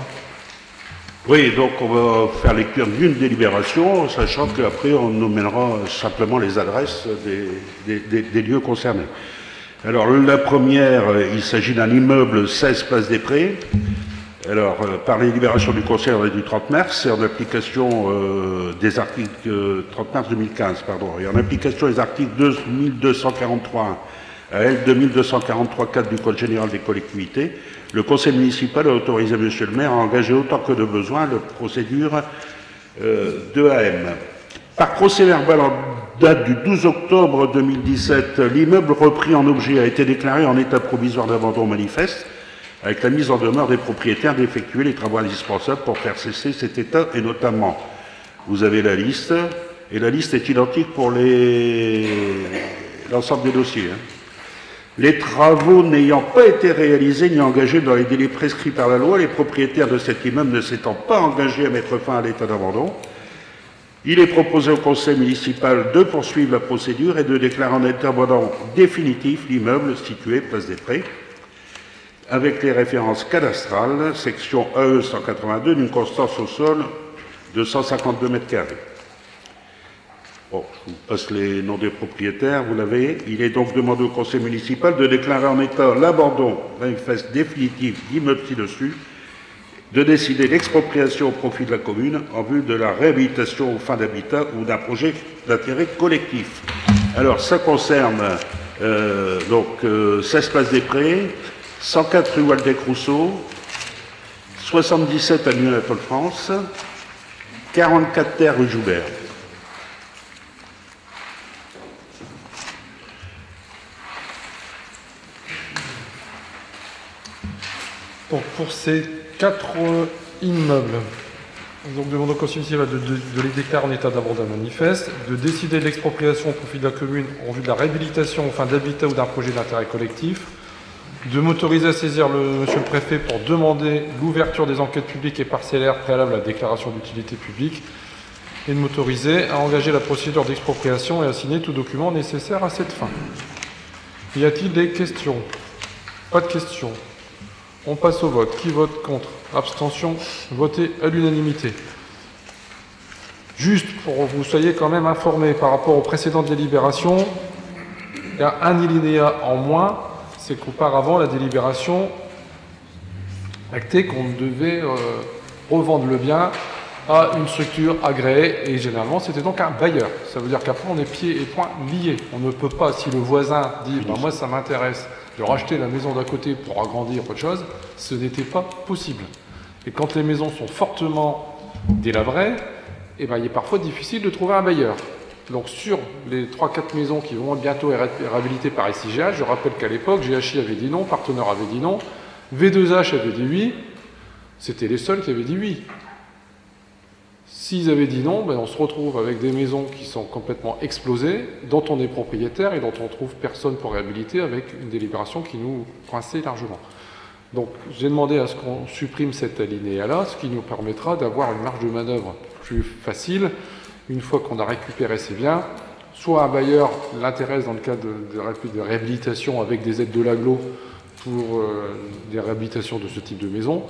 Oui, donc on va faire lecture d'une délibération, sachant qu'après on nommera simplement les adresses des lieux concernés. Alors la première, il s'agit d'un immeuble 16 Place des Prés. Alors, par les délibérations du Conseil du 30 mars, et en application des articles 30 mars 2015, pardon, et en application des articles 2243 à L 2243-4 du Code général des collectivités, le Conseil municipal a autorisé monsieur le maire à engager autant que de besoin la procédure d'EAM. Par procès-verbal en date du 12 octobre 2017, l'immeuble repris en objet a été déclaré en état provisoire d'abandon manifeste, avec la mise en demeure des propriétaires d'effectuer les travaux indispensables pour faire cesser cet état, et notamment, vous avez la liste, et la liste est identique pour l'ensemble des dossiers. Les travaux n'ayant pas été réalisés ni engagés dans les délais prescrits par la loi, les propriétaires de cet immeuble ne s'étant pas engagés à mettre fin à l'état d'abandon, il est proposé au conseil municipal de poursuivre la procédure et de déclarer en état d'abandon définitif l'immeuble situé place des Prés, avec les références cadastrales, section AE 182, d'une constance au sol de 152 mètres carrés. Bon, je vous passe les noms des propriétaires, vous l'avez. Il est donc demandé au conseil municipal de déclarer en état l'abandon manifeste définitif d'immeuble ci-dessus, de décider l'expropriation au profit de la commune en vue de la réhabilitation aux fins d'habitat ou d'un projet d'intérêt collectif. Alors, ça concerne 16 Place des Prés, 104 rue Waldeck-Rousseau, 77 avenue Anatole France, 44 terre rue Joubert. Donc pour ces 4 immeubles, donc demande au conseil municipal de les déclarer en état d'abandon manifeste, de décider de l'expropriation au profit de la commune en vue de la réhabilitation aux fins d'habitat ou d'un projet d'intérêt collectif, de m'autoriser à saisir monsieur le préfet pour demander l'ouverture des enquêtes publiques et parcellaires préalables à la déclaration d'utilité publique, et de m'autoriser à engager la procédure d'expropriation et à signer tout document nécessaire à cette fin. Y a-t-il des questions? Pas de questions. On passe au vote. Qui vote contre? Abstention? Voté à l'unanimité. Juste pour que vous soyez quand même informés par rapport aux précédentes délibérations, il y a un alinéa en moins, c'est qu'auparavant, la délibération actait qu'on devait revendre le bien à une structure agréée, et généralement c'était donc un bailleur. Ça veut dire qu'après on est pieds et poings liés. On ne peut pas, si le voisin dit bah, moi ça m'intéresse de racheter la maison d'à côté pour agrandir autre chose, ce n'était pas possible. Et quand les maisons sont fortement délabrées, eh ben, il est parfois difficile de trouver un bailleur. Donc sur les 3-4 maisons qui vont bientôt être réhabilitées par SIGH, je rappelle qu'à l'époque GHI avait dit non, Partenaire avait dit non, V2H avait dit oui, c'était les seuls qui avaient dit oui. S'ils avaient dit non, ben on se retrouve avec des maisons qui sont complètement explosées, dont on est propriétaire et dont on ne trouve personne pour réhabiliter, avec une délibération qui nous coinçait largement. Donc j'ai demandé à ce qu'on supprime cet alinéa-là, ce qui nous permettra d'avoir une marge de manœuvre plus facile, une fois qu'on a récupéré ces biens. Soit un bailleur l'intéresse dans le cadre de réhabilitation avec des aides de l'agglo pour des réhabilitations de ce type de maison,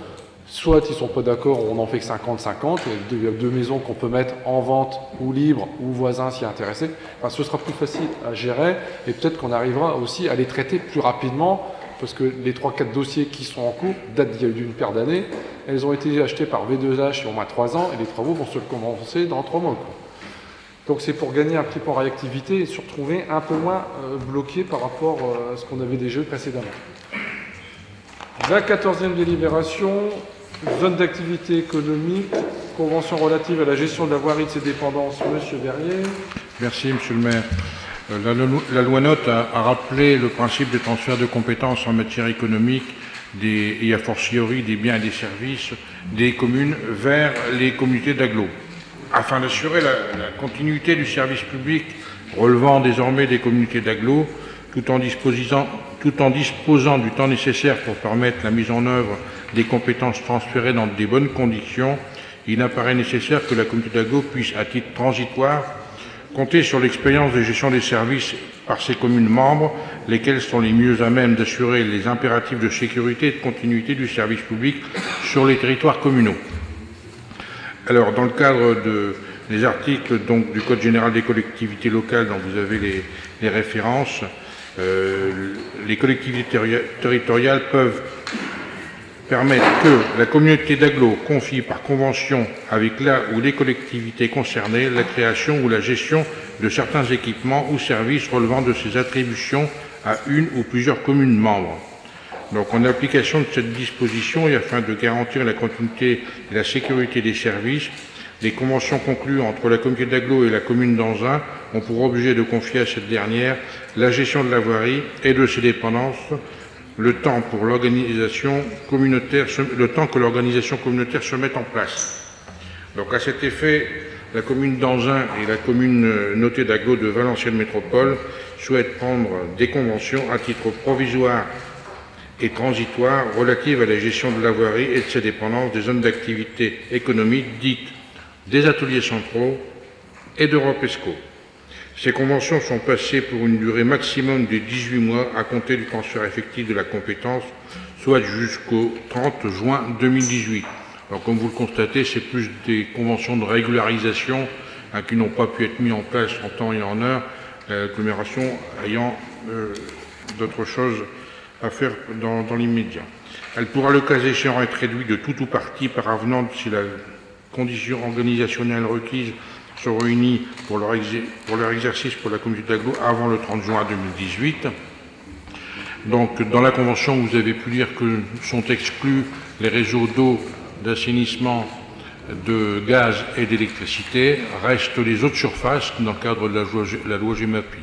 soit ils ne sont pas d'accord, on en fait que 50-50, il y a 2 maisons qu'on peut mettre en vente ou libre, ou voisins s'y intéresser. Enfin, ce sera plus facile à gérer, et peut-être qu'on arrivera aussi à les traiter plus rapidement, parce que les 3-4 dossiers qui sont en cours datent d'il y a d'une paire d'années, elles ont été achetées par V2H il y a au moins 3 ans, et les travaux vont se commencer dans 3 mois. Donc c'est pour gagner un petit peu en réactivité et se retrouver un peu moins bloqué par rapport à ce qu'on avait déjà eu précédemment. La 14e délibération, zone d'activité économique, convention relative à la gestion de la voirie de ses dépendances. Monsieur Verrier. Merci, monsieur le maire. La loi NOTE a rappelé le principe de transfert de compétences en matière économique et a fortiori des biens et des services des communes vers les communautés d'agglo. Afin d'assurer la continuité du service public relevant désormais des communautés d'agglo, tout en disposant du temps nécessaire pour permettre la mise en œuvre des compétences transférées dans de bonnes conditions, il apparaît nécessaire que la communauté d'agglo puisse, à titre transitoire, compter sur l'expérience de gestion des services par ses communes membres, lesquelles sont les mieux à même d'assurer les impératifs de sécurité et de continuité du service public sur les territoires communaux. Alors, dans le cadre des articles donc, du Code général des collectivités locales, dont vous avez les références, les collectivités territoriales peuvent permettre que la communauté d'agglo confie par convention avec la ou les collectivités concernées la création ou la gestion de certains équipements ou services relevant de ses attributions à une ou plusieurs communes membres. Donc, en application de cette disposition et afin de garantir la continuité et la sécurité des services, les conventions conclues entre la communauté d'agglo et la commune d'Anzin ont pour objet de confier à cette dernière la gestion de la voirie et de ses dépendances, le temps que l'organisation communautaire se mette en place. Donc, à cet effet, la commune d'Anzin et la commune notée d'agglo de Valenciennes Métropole souhaitent prendre des conventions à titre provisoire et transitoire relatives à la gestion de la voirie et de ses dépendances des zones d'activité économique dites des ateliers centraux et d'Europesco. Ces conventions sont passées pour une durée maximum de 18 mois à compter du transfert effectif de la compétence, soit jusqu'au 30 juin 2018. Alors, comme vous le constatez, c'est plus des conventions de régularisation qui n'ont pas pu être mises en place en temps et en heure, l'agglomération ayant d'autres choses à faire dans l'immédiat. Elle pourra, le cas échéant, être réduite de tout ou partie par avenant si la condition organisationnelle requise sont réunies pour leur exercice pour la communauté d'agglo avant le 30 juin 2018. Donc, dans la convention, vous avez pu lire que sont exclus les réseaux d'eau, d'assainissement, de gaz et d'électricité. Restent les autres surfaces dans le cadre de la loi GEMAPI.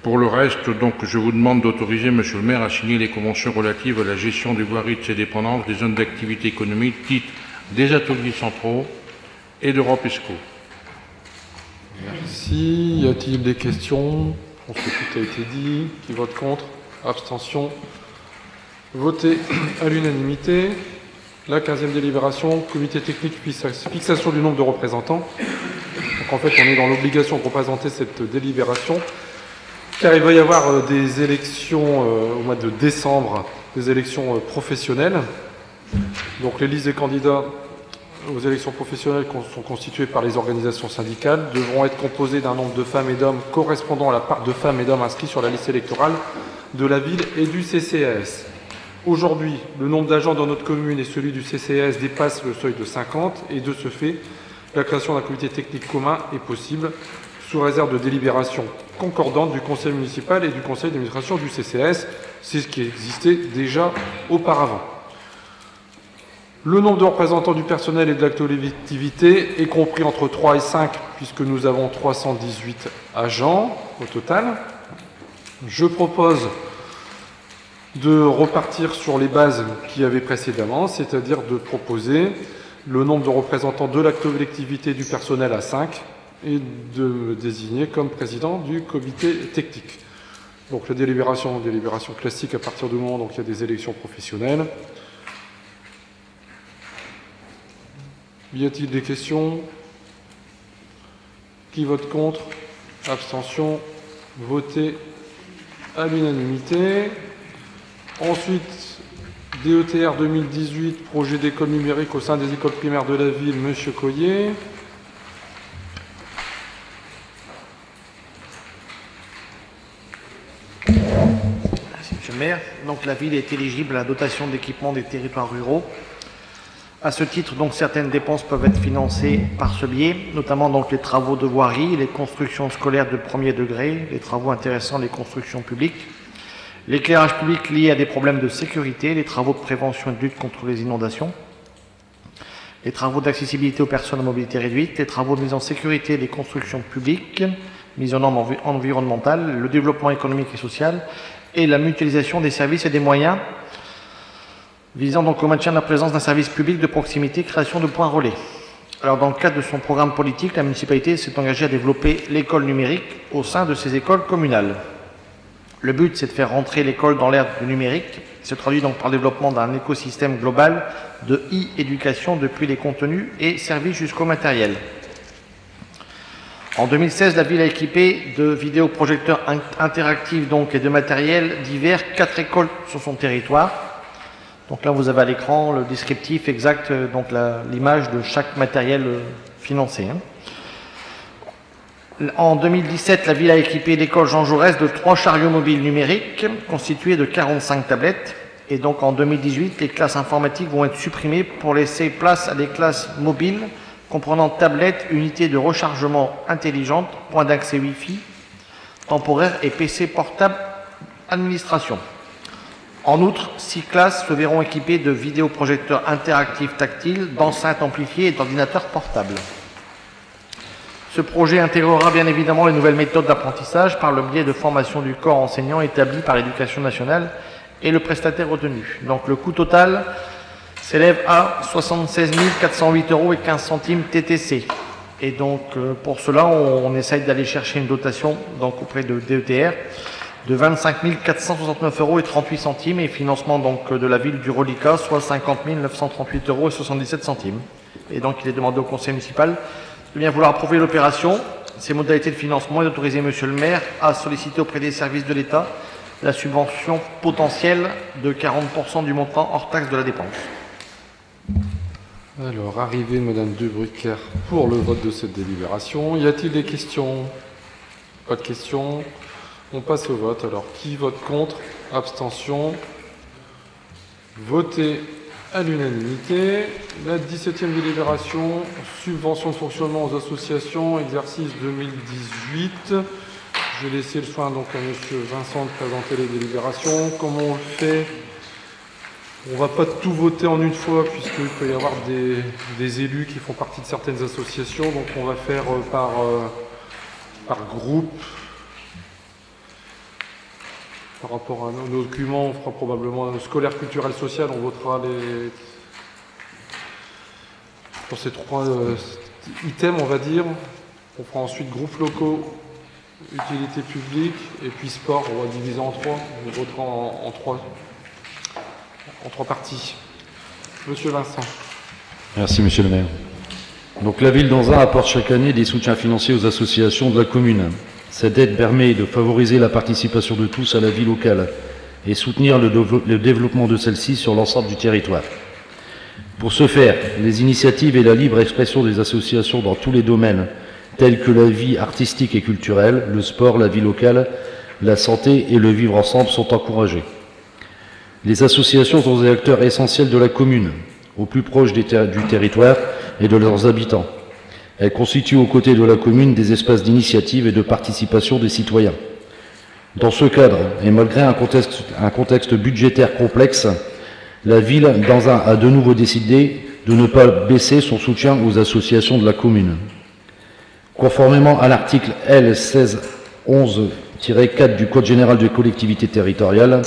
Pour le reste, donc, je vous demande d'autoriser, Monsieur le maire, à signer les conventions relatives à la gestion des voiries de ses dépendances, des zones d'activité économique, dites des ateliers centraux et d'Europe ESCO. Merci. Y a-t-il des questions? Je pense que tout a été dit. Qui vote contre? Abstention. Voté à l'unanimité. La 15e délibération, comité technique, fixation du nombre de représentants. Donc en fait, on est dans l'obligation de représenter cette délibération, car il va y avoir des élections au mois de décembre, des élections professionnelles. Donc les listes des candidats aux élections professionnelles sont constituées par les organisations syndicales, devront être composées d'un nombre de femmes et d'hommes correspondant à la part de femmes et d'hommes inscrits sur la liste électorale de la ville et du CCAS. Aujourd'hui, le nombre d'agents dans notre commune et celui du CCAS dépassent le seuil de 50 et de ce fait, la création d'un comité technique commun est possible sous réserve de délibération concordante du conseil municipal et du conseil d'administration du CCAS. C'est ce qui existait déjà auparavant. Le nombre de représentants du personnel et de la collectivité est compris entre 3 et 5 puisque nous avons 318 agents au total. Je propose de repartir sur les bases qu'il y avait précédemment, c'est-à-dire de proposer le nombre de représentants de la collectivité du personnel à 5 et de me désigner comme président du comité technique. Donc la délibération classique à partir du moment où il y a des élections professionnelles. Y a-t-il des questions? Qui vote contre? Abstention? Voté à l'unanimité. Ensuite, DETR 2018, projet d'école numérique au sein des écoles primaires de la ville, Monsieur Coyer. Merci, Monsieur le maire. Donc, la ville est éligible à la dotation d'équipement des territoires ruraux. À ce titre, donc, certaines dépenses peuvent être financées par ce biais, notamment donc, les travaux de voirie, les constructions scolaires de premier degré, les travaux intéressant les constructions publiques, l'éclairage public lié à des problèmes de sécurité, les travaux de prévention et de lutte contre les inondations, les travaux d'accessibilité aux personnes à mobilité réduite, les travaux de mise en sécurité des constructions publiques, mise en normes environnementales, le développement économique et social et la mutualisation des services et des moyens visant donc au maintien de la présence d'un service public de proximité, création de points relais. Alors dans le cadre de son programme politique, la municipalité s'est engagée à développer l'école numérique au sein de ses écoles communales. Le but, c'est de faire rentrer l'école dans l'ère du numérique. Il se traduit donc par le développement d'un écosystème global de e-éducation depuis les contenus et services jusqu'au matériel. En 2016, la ville a équipé de vidéoprojecteurs interactifs donc, et de matériel divers 4 écoles sur son territoire. Donc là, vous avez à l'écran le descriptif exact, donc l'image de chaque matériel financé. En 2017, la ville a équipé l'école Jean Jaurès de 3 chariots mobiles numériques constitués de 45 tablettes. Et donc en 2018, les classes informatiques vont être supprimées pour laisser place à des classes mobiles comprenant tablettes, unités de rechargement intelligentes, points d'accès Wi-Fi, temporaire et PC portable administration. En outre, 6 classes se verront équipées de vidéoprojecteurs interactifs tactiles, d'enceintes amplifiées et d'ordinateurs portables. Ce projet intégrera bien évidemment les nouvelles méthodes d'apprentissage par le biais de formation du corps enseignant établi par l'Éducation nationale et le prestataire retenu. Donc le coût total s'élève à 76 408 € et 15 centimes TTC. Et donc pour cela, on essaye d'aller chercher une dotation donc, auprès de DETR de 25 469 € et 38 centimes et financement donc de la ville du Reliquat, soit 50 938 € et 77 centimes. Et donc il est demandé au conseil municipal de bien vouloir approuver l'opération. Ces modalités de financement et d'autoriser Monsieur le maire à solliciter auprès des services de l'État la subvention potentielle de 40% du montant hors taxe de la dépense. Alors, arrivée Madame De Brucker pour le vote de cette délibération. Y a-t-il des questions? Pas de questions. On passe au vote. Alors, qui vote contre? Abstention. Voté à l'unanimité. La 17e délibération, subvention de fonctionnement aux associations, exercice 2018. Je vais laisser le soin donc à Monsieur Vincent de présenter les délibérations. Comment on le fait? On ne va pas tout voter en une fois, puisqu'il peut y avoir des élus qui font partie de certaines associations. Donc on va faire par groupe. par rapport à nos documents, on fera probablement un scolaire, culturel, social, on votera pour ces 3 items, on va dire. On fera ensuite groupes locaux, utilité publique, et puis sport, on va diviser en 3. On votera en 3 parties. Monsieur Vincent. Merci, monsieur le maire. Donc, la ville d'Anzin apporte chaque année des soutiens financiers aux associations de la commune. Cette aide permet de favoriser la participation de tous à la vie locale et soutenir le développement de celle-ci sur l'ensemble du territoire. Pour ce faire, les initiatives et la libre expression des associations dans tous les domaines, tels que la vie artistique et culturelle, le sport, la vie locale, la santé et le vivre ensemble, sont encouragées. Les associations sont des acteurs essentiels de la commune, au plus proche du territoire et de leurs habitants. Elles constituent aux côtés de la commune des espaces d'initiative et de participation des citoyens. Dans ce cadre, et malgré un contexte budgétaire complexe, la ville d'Anzin a de nouveau décidé de ne pas baisser son soutien aux associations de la commune. Conformément à l'article L. 1611-4 du Code général des collectivités territoriales,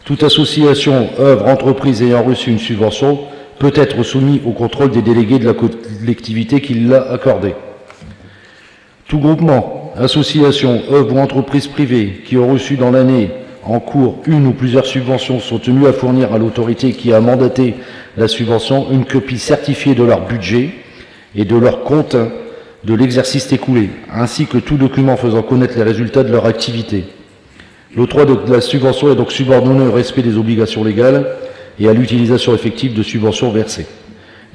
toute association, œuvre, entreprise ayant reçu une subvention peut être soumise au contrôle des délégués de la collectivité qui l'a accordée. Tout groupement, association, œuvre ou entreprise privée qui ont reçu dans l'année en cours une ou plusieurs subventions sont tenus à fournir à l'autorité qui a mandaté la subvention une copie certifiée de leur budget et de leur compte de l'exercice écoulé, ainsi que tout document faisant connaître les résultats de leur activité. L'octroi de la subvention est donc subordonné au respect des obligations légales et à l'utilisation effective de subventions versées,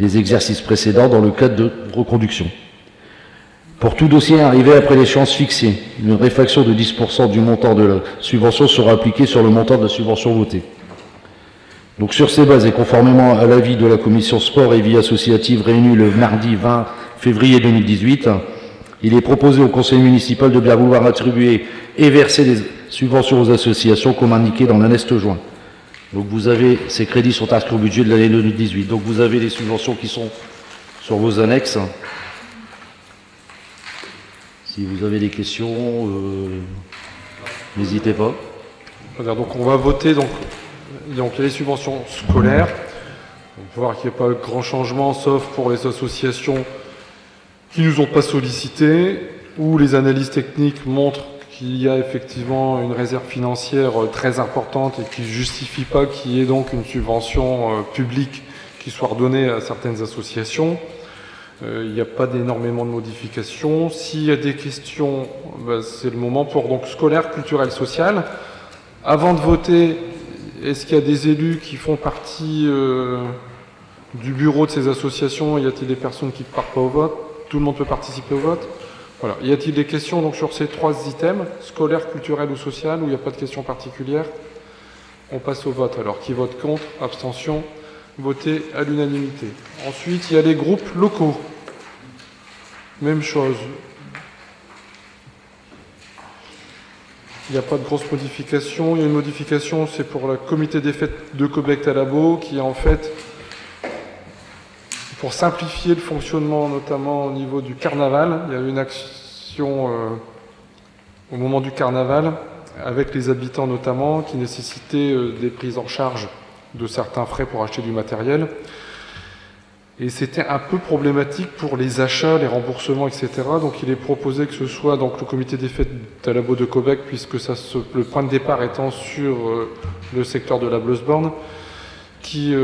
les exercices précédents dans le cadre de reconduction. Pour tout dossier arrivé après l'échéance fixée, une réfaction de 10% du montant de la subvention sera appliquée sur le montant de la subvention votée. Donc sur ces bases et conformément à l'avis de la commission sport et vie associative réunie le mardi 20 février 2018, il est proposé au conseil municipal de bien vouloir attribuer et verser des subventions aux associations comme indiqué dans l'annexe joint. Donc vous avez, ces crédits sont inscrits au budget de l'année 2018. Donc vous avez les subventions qui sont sur vos annexes. Si vous avez des questions, n'hésitez pas. Donc on va voter, donc il y a les subventions scolaires. On peut voir qu'il n'y a pas de grand changement, sauf pour les associations qui ne nous ont pas sollicité, où les analyses techniques montrent qu'il y a effectivement une réserve financière très importante et qui ne justifie pas qu'il y ait donc une subvention publique qui soit redonnée à certaines associations. Il n'y a pas d'énormément de modifications. S'il y a des questions, c'est le moment pour donc scolaire, culturel, social. Avant de voter, est-ce qu'il y a des élus qui font partie du bureau de ces associations? Y a-t-il des personnes qui ne partent pas au vote? Tout le monde peut participer au vote? Voilà. Y a-t-il des questions donc, sur ces 3 items, scolaire, culturel ou social, où il n'y a pas de questions particulières? On passe au vote alors. Qui vote contre? Abstention? Voté à l'unanimité. Ensuite, il y a les groupes locaux. Même chose. Il n'y a pas de grosse modification. Il y a une modification, c'est pour le comité des fêtes de Caubec-Talabot, qui est en fait pour simplifier le fonctionnement, notamment au niveau du carnaval. Il y a eu une action au moment du carnaval, avec les habitants notamment, qui nécessitait des prises en charge de certains frais pour acheter du matériel. Et c'était un peu problématique pour les achats, les remboursements, etc. Donc il est proposé que ce soit donc, le comité des fêtes de Talabot de Caubec, puisque le point de départ étant sur le secteur de la Bleusborn, qui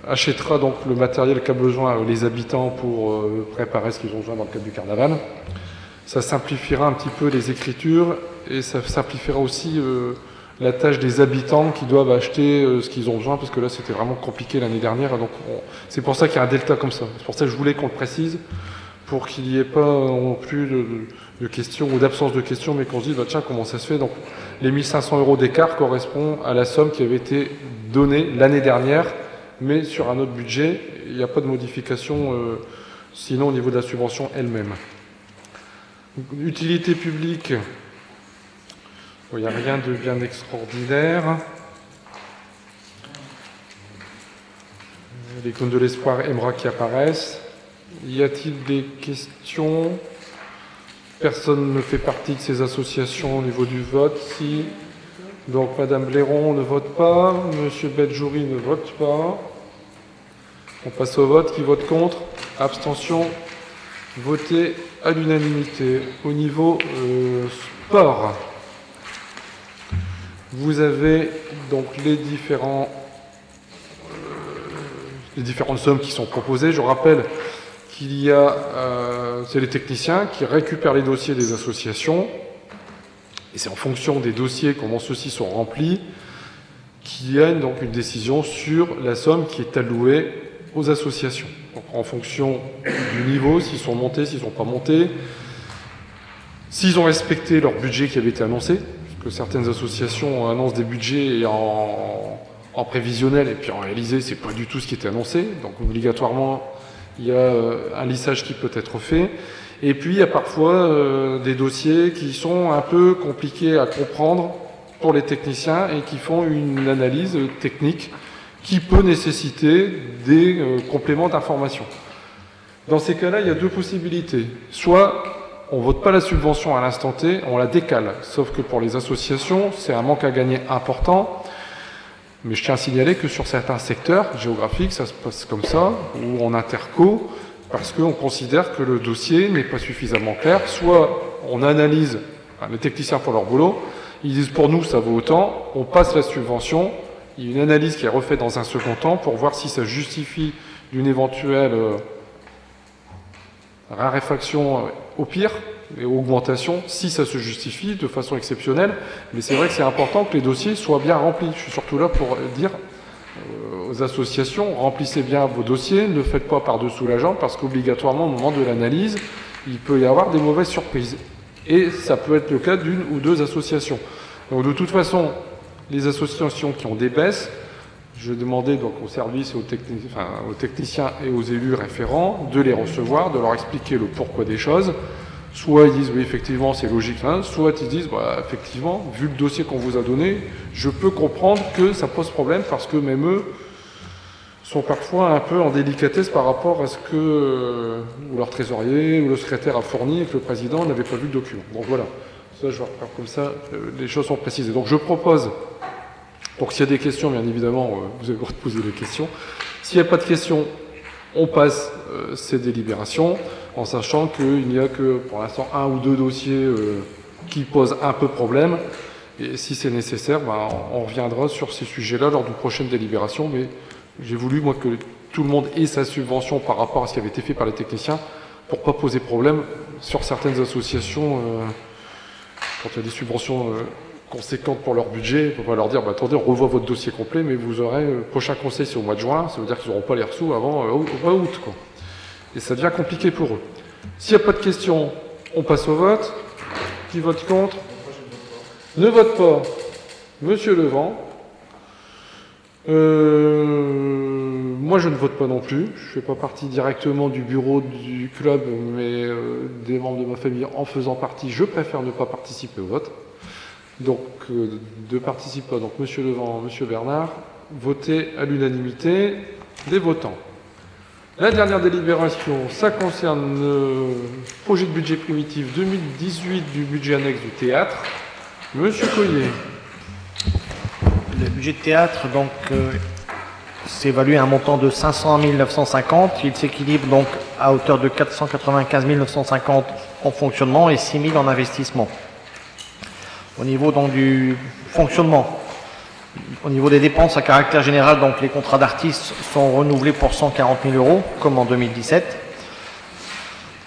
achètera donc le matériel qu'a besoin les habitants pour préparer ce qu'ils ont besoin dans le cadre du carnaval. Ça simplifiera un petit peu les écritures et ça simplifiera aussi la tâche des habitants qui doivent acheter ce qu'ils ont besoin, parce que là c'était vraiment compliqué l'année dernière. Donc c'est pour ça qu'il y a un delta comme ça. C'est pour ça que je voulais qu'on le précise, pour qu'il n'y ait pas non plus de questions ou d'absence de questions, mais qu'on se dise, bah, tiens, comment ça se fait? Donc les 1 500 € d'écart correspondent à la somme qui avait été donnée l'année dernière, mais sur un autre budget. Il n'y a pas de modification sinon au niveau de la subvention elle-même. Utilité publique, il n'y a rien de bien extraordinaire. Les cônes de l'espoir Emra qui apparaissent. Y a-t-il des questions? Personne ne fait partie de ces associations au niveau du vote. Si Donc Madame Blairon ne vote pas, Monsieur Beljouri ne vote pas. On passe au vote. Qui vote contre? Abstention. Voté à l'unanimité. Au niveau sport, vous avez donc les différentes sommes qui sont proposées. Je rappelle qu'il y a, c'est les techniciens qui récupèrent les dossiers des associations, et c'est en fonction des dossiers, comment ceux-ci sont remplis, qu'il y a donc une décision sur la somme qui est allouée aux associations. Donc, en fonction du niveau, s'ils sont montés, s'ils ne sont pas montés, s'ils ont respecté leur budget qui avait été annoncé, parce que certaines associations annoncent des budgets en prévisionnel, et puis en réalisé, c'est pas du tout ce qui était annoncé. Donc obligatoirement, il y a un lissage qui peut être fait. Et puis il y a parfois des dossiers qui sont un peu compliqués à comprendre pour les techniciens et qui font une analyse technique qui peut nécessiter des compléments d'information. Dans ces cas-là, il y a deux possibilités. Soit on ne vote pas la subvention à l'instant T, on la décale. Sauf que pour les associations, c'est un manque à gagner important. Mais je tiens à signaler que sur certains secteurs géographiques, ça se passe comme ça, ou en interco, parce qu'on considère que le dossier n'est pas suffisamment clair. Soit on analyse, les techniciens font leur boulot, ils disent pour nous ça vaut autant, on passe la subvention, il y a une analyse qui est refaite dans un second temps pour voir si ça justifie d'une éventuelle raréfaction au pire, et augmentation, si ça se justifie de façon exceptionnelle. Mais c'est vrai que c'est important que les dossiers soient bien remplis. Je suis surtout là pour dire aux associations, remplissez bien vos dossiers, ne faites pas par-dessous la jambe, parce qu'obligatoirement, au moment de l'analyse, il peut y avoir des mauvaises surprises. Et ça peut être le cas d'une ou deux associations. Donc de toute façon, les associations qui ont des baisses, je demandais donc aux services et aux techniciens et aux élus référents de les recevoir, de leur expliquer le pourquoi des choses. Soit ils disent oui effectivement c'est logique, hein, soit ils disent bah, effectivement vu le dossier qu'on vous a donné, je peux comprendre que ça pose problème parce que même eux sont parfois un peu en délicatesse par rapport à ce que ou leur trésorier ou le secrétaire a fourni et que le président n'avait pas vu le document. Donc voilà, ça je vais refaire comme ça, les choses sont précisées. Donc je propose, pour s'il y a des questions bien évidemment, vous avez le droit de poser des questions. S'il n'y a pas de questions, on passe ces délibérations en sachant qu'il n'y a que pour l'instant un ou deux dossiers qui posent un peu problème. Et si c'est nécessaire, ben, on reviendra sur ces sujets-là lors d'une prochaine délibération. Mais j'ai voulu, moi, que tout le monde ait sa subvention par rapport à ce qui avait été fait par les techniciens pour ne pas poser problème sur certaines associations. Quand il y a des subventions conséquentes pour leur budget, on ne peut pas leur dire bah, attendez, on revoit votre dossier complet, mais vous aurez le prochain conseil, c'est au mois de juin, ça veut dire qu'ils n'auront pas les reçus avant août. Quoi. Et ça devient compliqué pour eux. S'il n'y a pas de questions, on passe au vote. Qui vote contre? Ne vote pas. Monsieur Levent. Moi, je ne vote pas non plus. Je ne fais pas partie directement du bureau du club, mais des membres de ma famille en faisant partie, je préfère ne pas participer au vote. Donc, de participants, donc Monsieur Levent, Monsieur Bernard, votez à l'unanimité des votants. La dernière délibération, ça concerne le projet de budget primitif 2018 du budget annexe du théâtre. Monsieur Coyer. Le budget de théâtre, donc, s'évalue à un montant de 500 950. Il s'équilibre donc à hauteur de 495 950 en fonctionnement et 6 000 en investissement. Au niveau donc du fonctionnement, au niveau des dépenses à caractère général, donc les contrats d'artistes sont renouvelés pour 140 000 €, comme en 2017.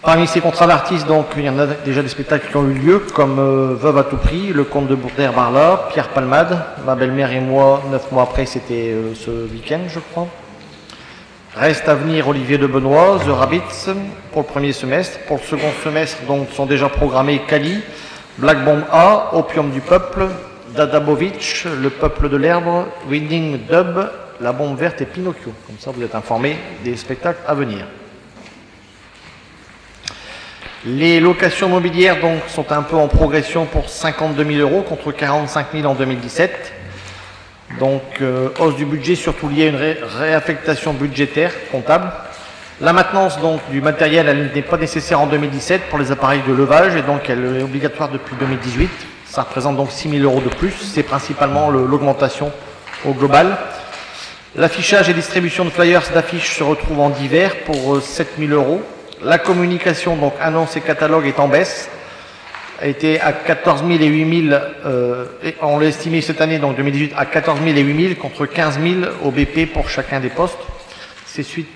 Parmi ces contrats d'artistes, donc, il y en a déjà des spectacles qui ont eu lieu, comme Veuve à tout prix, Le Comte de Bourder-Barla, Pierre Palmade, Ma belle-mère et moi, 9 mois après, c'était ce week-end, je crois. Reste à venir Olivier de Benoît, The Rabbits, pour le premier semestre. Pour le second semestre, donc, sont déjà programmés Cali, Black Bomb A, Opium du Peuple, Dadabovic, Le Peuple de l'Herbe, Winning Dub, La Bombe Verte et Pinocchio. Comme ça, vous êtes informés des spectacles à venir. Les locations mobilières donc, sont un peu en progression pour 52 000 € contre 45 000 en 2017. Donc, hausse du budget surtout liée à une réaffectation budgétaire comptable. La maintenance donc, du matériel, elle n'est pas nécessaire en 2017 pour les appareils de levage et donc elle est obligatoire depuis 2018. Ça représente donc 6 000 euros de plus. C'est principalement l'augmentation au global. L'affichage et distribution de flyers d'affiches se retrouvent en divers pour 7 000 euros. La communication, donc annonces et catalogues, est en baisse. A été à 14 000 et 8 000, on l'a estimé cette année, donc 2018, à 14 000 et 8 000 contre 15 000 au BP pour chacun des postes.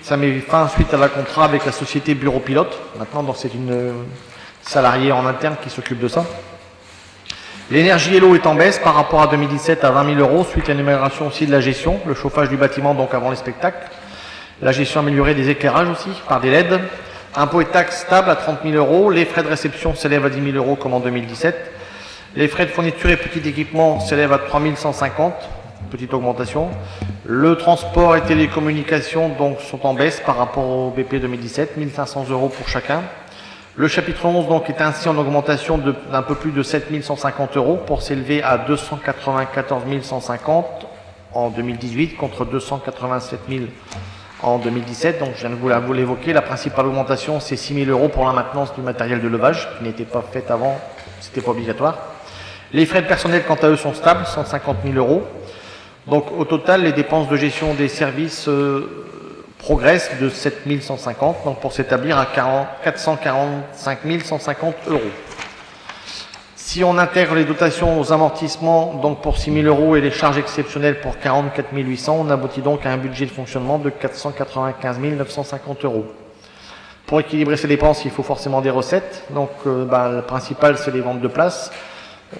Ça met fin suite à la contrat avec la société Bureau Pilote. Maintenant, donc c'est une salariée en interne qui s'occupe de ça. L'énergie et l'eau est en baisse par rapport à 2017 à 20 000 euros suite à une amélioration aussi de la gestion, le chauffage du bâtiment donc avant les spectacles, la gestion améliorée des éclairages aussi par des LED, impôts et taxes stables à 30 000 euros, les frais de réception s'élèvent à 10 000 euros comme en 2017, les frais de fourniture et petit équipement s'élèvent à 3 150, petite augmentation, le transport et télécommunications donc sont en baisse par rapport au BP 2017, 1 500 euros pour chacun. Le chapitre 11 donc est ainsi en augmentation d'un peu plus de 7 150 euros pour s'élever à 294 150 en 2018 contre 287 000 en 2017. Donc je viens de vous l'évoquer, la principale augmentation c'est 6 000 euros pour la maintenance du matériel de levage qui n'était pas fait avant, c'était pas obligatoire. Les frais de personnel quant à eux sont stables, 150 000 euros. Donc au total les dépenses de gestion des services progresse de 7 150, donc pour s'établir à 445 150 euros. Si on intègre les dotations aux amortissements donc pour 6 000 euros et les charges exceptionnelles pour 44 800, on aboutit donc à un budget de fonctionnement de 495 950 euros. Pour équilibrer ces dépenses, il faut forcément des recettes. Donc le principal, c'est les ventes de places.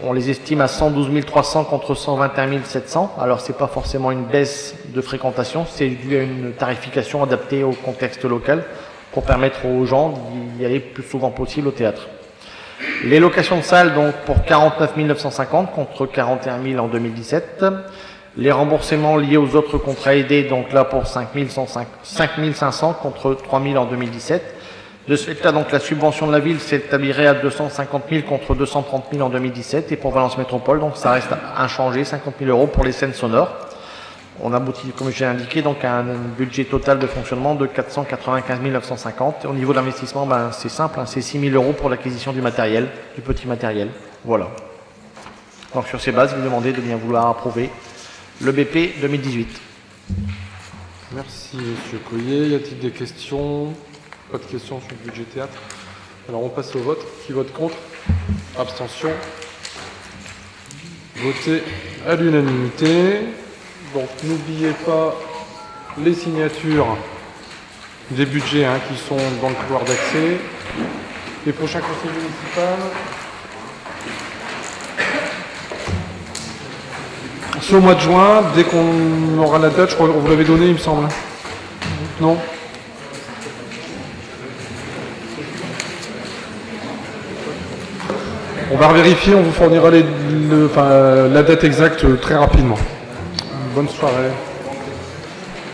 On les estime à 112 300 contre 121 700. Alors, ce n'est pas forcément une baisse de fréquentation, c'est dû à une tarification adaptée au contexte local pour permettre aux gens d'y aller le plus souvent possible au théâtre. Les locations de salles, donc, pour 49 950 contre 41 000 en 2017. Les remboursements liés aux autres contrats aidés, donc là pour 5 500 contre 3 000 en 2017. De ce fait-là, donc, la subvention de la ville s'établirait à 250 000 contre 230 000 en 2017. Et pour Valence Métropole, donc, ça reste inchangé, 50 000 euros pour les scènes sonores. On aboutit, comme j'ai indiqué, donc, à un budget total de fonctionnement de 495 950. Et au niveau de l'investissement, c'est simple, c'est 6 000 euros pour l'acquisition du matériel, du petit matériel. Voilà. Donc, sur ces bases, je vous demandez de bien vouloir approuver le BP 2018. Merci, M. Coyer. Y a-t-il des questions ? Pas de questions sur le budget théâtre. Alors on passe au vote. Qui vote contre? Abstention. Voté à l'unanimité. Donc n'oubliez pas les signatures des budgets qui sont dans le couloir d'accès. Les prochains conseils municipaux. C'est au mois de juin, dès qu'on aura la date, je crois qu'on vous l'avait donné, il me semble. Non ? On va vérifier, on vous fournira la date exacte très rapidement. Bonne soirée.